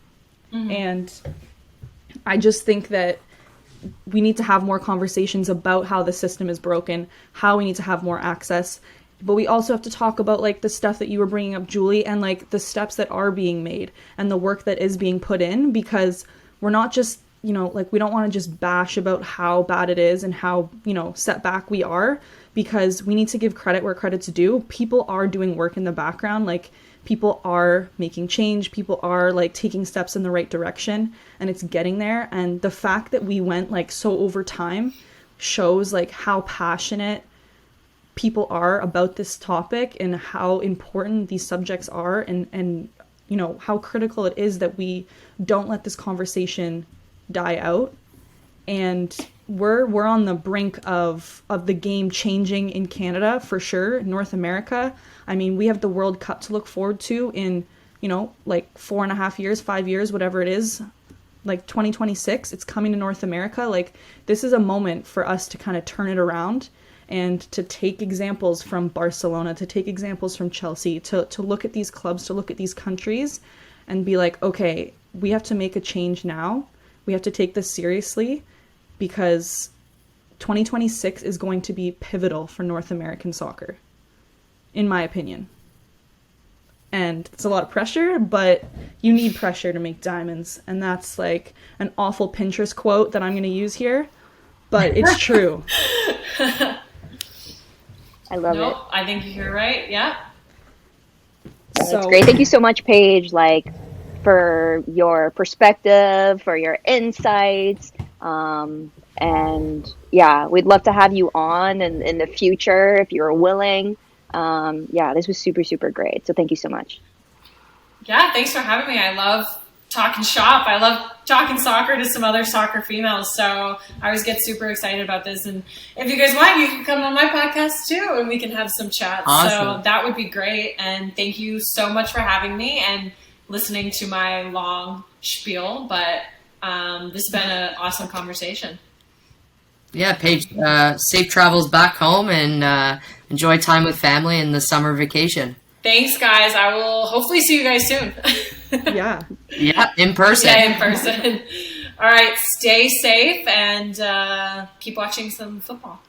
And I just think that we need to have more conversations about how the system is broken, how we need to have more access. But we also have to talk about, like, the stuff that you were bringing up, Julie, and, like, the steps that are being made and the work that is being put in, because we're not just, you know, like, we don't want to just bash about how bad it is and how, you know, set back we are, because we need to give credit where credit's due. People are doing work in the background. Like, people are making change. People are, like, taking steps in the right direction, and it's getting there. And the fact that we went, like, so over time shows, like, how passionate people are about this topic and how important these subjects are, and you know, how critical it is that we don't let this conversation die out. And we're on the brink of the game changing in Canada, for sure. North America, I mean, we have the World Cup to look forward to in, you know, like 4.5 years, 5 years, whatever it is, like 2026, it's coming to North America. Like, this is a moment for us to kind of turn it around and to take examples from Barcelona, to take examples from Chelsea, to look at these clubs, to look at these countries and be like, okay, we have to make a change now. We have to take this seriously, because 2026 is going to be pivotal for North American soccer, in my opinion. And it's a lot of pressure, but you need pressure to make diamonds. And that's, like, an awful Pinterest quote that I'm going to use here, but it's true. I love it. I think you're right. Yeah. That's great. Thank you so much, Paige, like, for your perspective, for your insights. And yeah, we'd love to have you on in the future if you're willing. Yeah, this was super, super great. So thank you so much. Yeah, thanks for having me. I love talking shop. I love talking soccer to some other soccer females. So I always get super excited about this. And if you guys want, you can come on my podcast too, and we can have some chats. Awesome. So that would be great. And thank you so much for having me and listening to my long spiel. But this has been an awesome conversation. Yeah, Paige, safe travels back home, and enjoy time with family in the summer vacation. Thanks, guys. I will hopefully see you guys soon. Yeah. Yeah, in person. Yeah, in person. All right, stay safe and keep watching some football.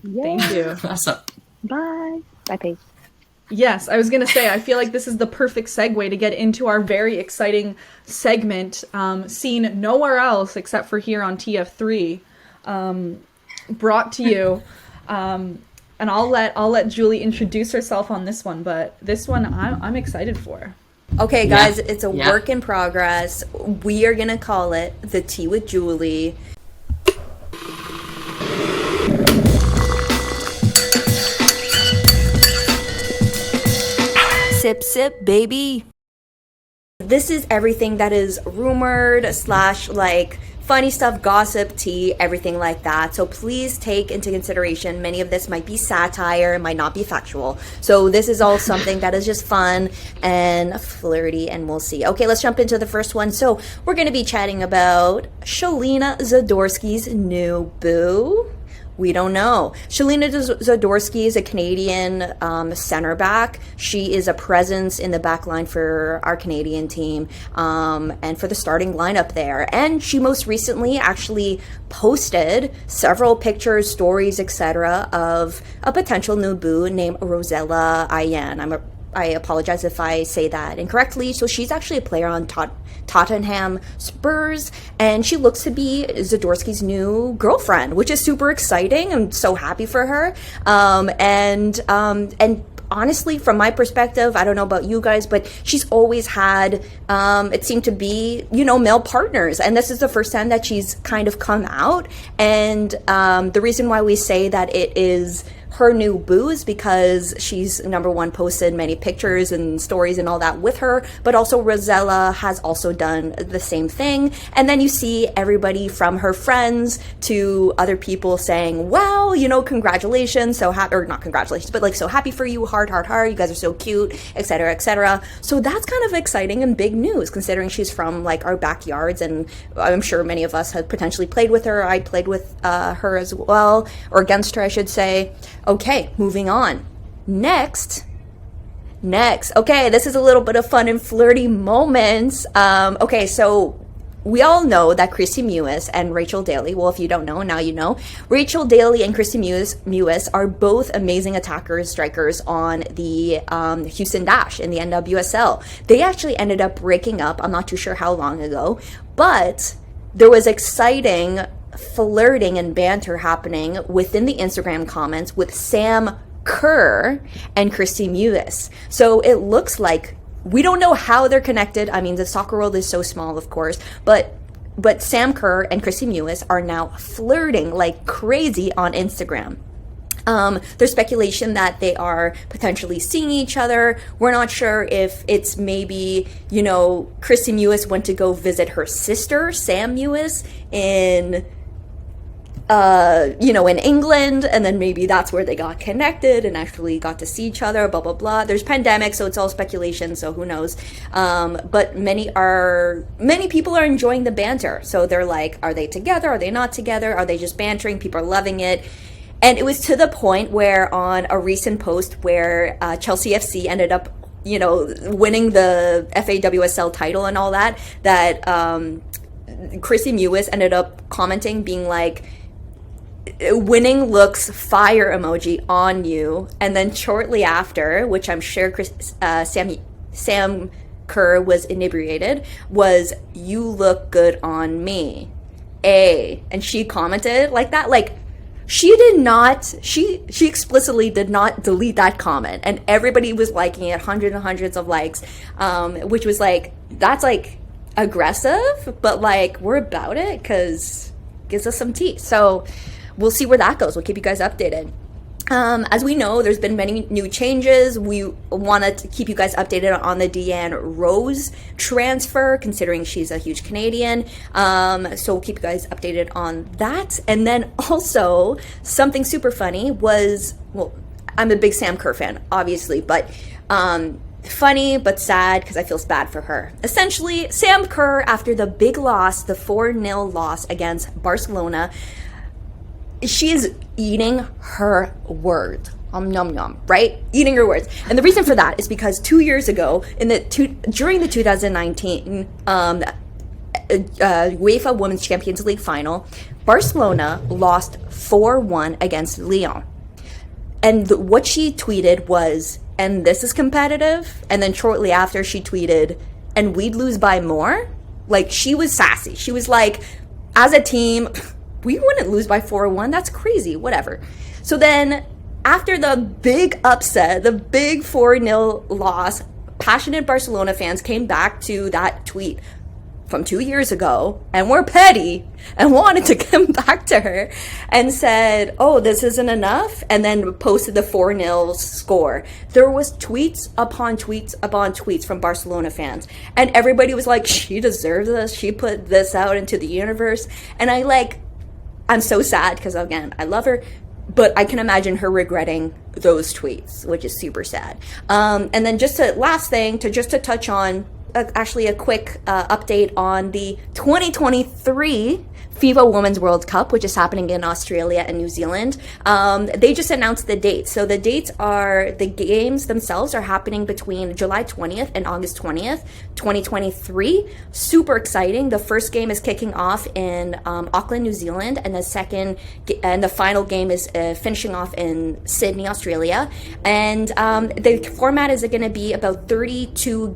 Yeah. Thank you. Awesome. Bye. Bye, Paige. Yes, I was going to say, I feel like this is the perfect segue to get into our very exciting segment, seen nowhere else except for here on TF3, brought to you. And I'll let Julie introduce herself on this one, but this one I'm excited for. Okay, guys, it's a work in progress. We are going to call it the Tea with Julie. Sip, sip, baby. This is everything that is rumored / like funny stuff, gossip, tea, everything like that. So please take into consideration, many of this might be satire, it might not be factual. So this is all something that is just fun and flirty, and we'll see. Okay, let's jump into the first one. So we're going to be chatting about Shalina Zadorsky's new boo. We don't know. Shalina Zadorsky is a Canadian center back. She is a presence in the back line for our Canadian team and for the starting lineup there. And she most recently actually posted several pictures, stories, etc. of a potential new boo named Rosella Ayan. I apologize if I say that incorrectly. So she's actually a player on Tottenham Spurs, and she looks to be Zadorsky's new girlfriend, which is super exciting. I'm so happy for her. And honestly, from my perspective, I don't know about you guys, but she's always had, it seemed to be, male partners. And this is the first time that she's kind of come out. And the reason why we say that it is her new boo is because she's, number one, posted many pictures and stories and all that with her, but also Rosella has also done the same thing. And then you see everybody from her friends to other people saying, wow, congratulations, so happy, or not congratulations, but like, so happy for you, heart, you guys are so cute, etc., etc. So that's kind of exciting and big news, considering she's from like our backyards, and I'm sure many of us have potentially played with her. I played with her as well, or against her, I should say. Okay, moving on. Next. Okay, this is a little bit of fun and flirty moments. Okay, so we all know that Christy Mewis and Rachel Daly, well, if you don't know, now you know. Rachel Daly and Christy Mewis are both amazing attackers, strikers on the Houston Dash in the NWSL. They actually ended up breaking up, I'm not too sure how long ago, but there was exciting flirting and banter happening within the Instagram comments with Sam Kerr and Christy Mewis. So it looks like, we don't know how they're connected. I mean, the soccer world is so small, of course, but Sam Kerr and Christy Mewis are now flirting like crazy on Instagram. There's speculation that they are potentially seeing each other. We're not sure if it's maybe, Christy Mewis went to go visit her sister, Sam Mewis, in England, and then maybe that's where they got connected and actually got to see each other, blah, blah, blah. There's pandemic, so it's all speculation, so who knows. But many people are enjoying the banter. So they're like, are they together? Are they not together? Are they just bantering? People are loving it. And it was to the point where on a recent post where Chelsea FC ended up, winning the FAWSL title and all that, Chrissy Mewis ended up commenting, being like, winning looks fire emoji on you. And then shortly after, which I'm sure Sam Kerr was inebriated, was, you look good on me. And she commented like that, like, she explicitly did not delete that comment, and everybody was liking it, hundreds and hundreds of likes, which was like, that's like aggressive, but like, we're about it because it gives us some tea. So we'll see where that goes. We'll keep you guys updated. As we know, there's been many new changes. We wanted to keep you guys updated on the Deanne Rose transfer, considering she's a huge Canadian. So we'll keep you guys updated on that. And then also, something super funny was, well, I'm a big Sam Kerr fan, obviously, but funny but sad because I feel bad for her. Essentially, Sam Kerr, after the big loss, the 4-0 loss against Barcelona, she is eating her word. Nom nom, right? Eating her words. And the reason for that is because 2 years ago, during the 2019 UEFA Women's Champions League final, Barcelona lost 4-1 against Lyon. And what she tweeted was, and this is competitive. And then shortly after, she tweeted, and we'd lose by more. Like, she was sassy. She was like, as a team, we wouldn't lose by 4-1. That's crazy. Whatever. So then, after the big upset, the big 4-0 loss, passionate Barcelona fans came back to that tweet from 2 years ago and were petty and wanted to come back to her and said, oh, this isn't enough, and then posted the 4-0 score. There was tweets upon tweets upon tweets from Barcelona fans, and everybody was like, she deserves this, she put this out into the universe. And I'm so sad because, again, I love her, but I can imagine her regretting those tweets, which is super sad. And then just a last thing to touch on, actually a quick update on the 2023 FIFA Women's World Cup, which is happening in Australia and New Zealand. They just announced the dates. So the dates are, the games themselves are happening between July 20th and August 20th, 2023. Super exciting. The first game is kicking off in Auckland, New Zealand, and the final game is finishing off in Sydney, Australia. And the format is going to be about 32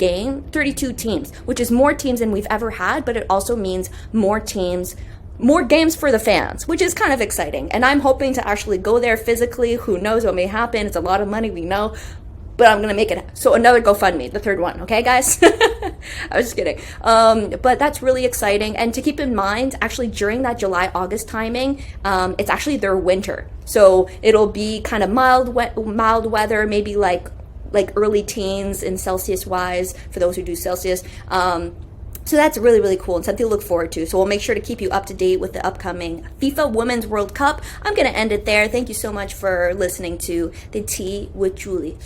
teams, which is more teams than we've ever had, but it also means more teams, more games for the fans, which is kind of exciting. And I'm hoping to actually go there physically. Who knows what may happen? It's a lot of money, we know, but I'm gonna make it. So another GoFundMe, the third one, okay, guys? I was just kidding. But that's really exciting. And to keep in mind, actually during that July-August timing, it's actually their winter. So it'll be kind of mild weather, maybe like early teens in Celsius wise for those who do Celsius. So that's really, really cool and something to look forward to. So we'll make sure to keep you up to date with the upcoming FIFA Women's World Cup. I'm going to end it there. Thank you so much for listening to The Tea with Julie.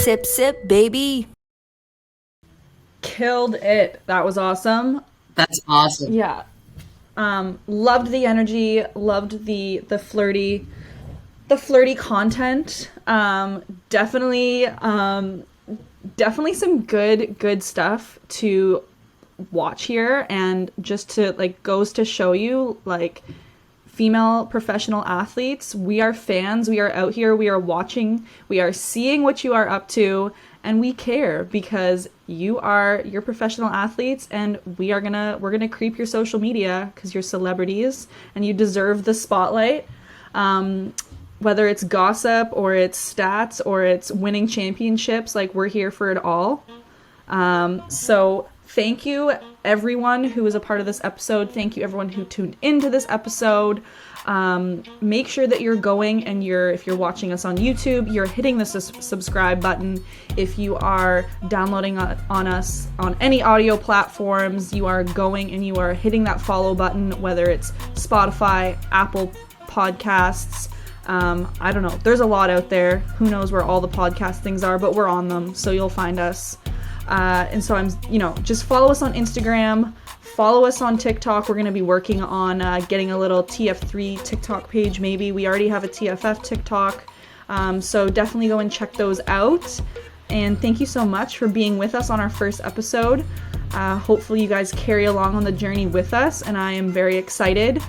Sip, sip, baby. Killed it. That was awesome. That's awesome. Yeah. Loved the energy, loved the flirty content. Definitely some good stuff to watch here, and just to goes to show you, female professional athletes, we are fans, we are out here, we are watching, we are seeing what you are up to, and we care because you're professional athletes, and we're gonna creep your social media because you're celebrities and you deserve the spotlight. Whether it's gossip or it's stats or it's winning championships, we're here for it all. So thank you everyone who was a part of this episode. Thank you everyone who tuned into this episode. Make sure that you're going and if you're watching us on YouTube, you're hitting the subscribe button. If you are downloading on us on any audio platforms, you are going and you are hitting that follow button, whether it's Spotify, Apple Podcasts. I don't know. There's a lot out there. Who knows where all the podcast things are, but we're on them, so you'll find us. And so just follow us on Instagram, follow us on TikTok. We're going to be working on getting a little TF3 TikTok page, maybe. We already have a TFF TikTok. So definitely go and check those out. And thank you so much for being with us on our first episode. Hopefully you guys carry along on the journey with us, and I am very excited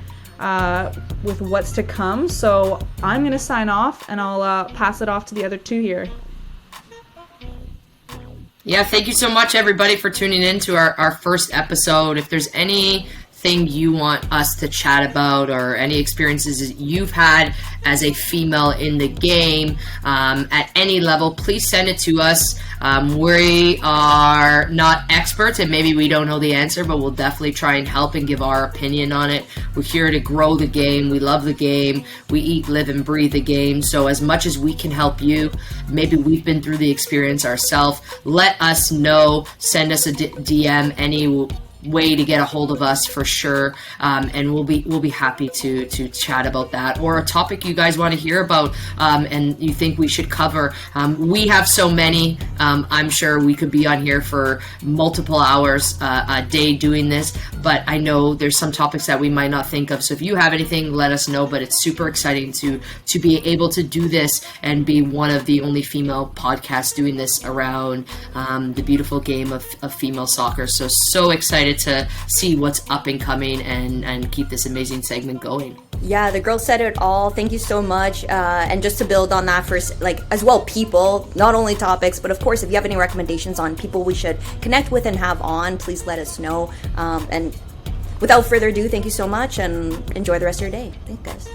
with what's to come. So I'm going to sign off, and I'll pass it off to the other two here. Yeah, thank you so much, everybody, for tuning in to our first episode. If there's anything you want us to chat about or any experiences you've had as a female in the game at any level, please send it to us. We are not experts, and maybe we don't know the answer, but we'll definitely try and help and give our opinion on it. We're here to grow the game. We love the game. We eat, live, and breathe the game. So as much as we can help you, maybe we've been through the experience ourselves, let us know. Send us a DM, any way to get a hold of us for sure, and we'll be happy to chat about that, or a topic you guys want to hear about and you think we should cover. We have so many. I'm sure we could be on here for multiple hours a day doing this, but I know there's some topics that we might not think of. So if you have anything, let us know. But it's super exciting to be able to do this and be one of the only female podcasts doing this around the beautiful game of female soccer. So excited to see what's up and coming and keep this amazing segment going. Yeah, the girl said it all. Thank you so much. And just to build on that first, as well, people, not only topics, but of course, if you have any recommendations on people we should connect with and have on, please let us know. And without further ado, thank you so much and enjoy the rest of your day. Thanks, guys.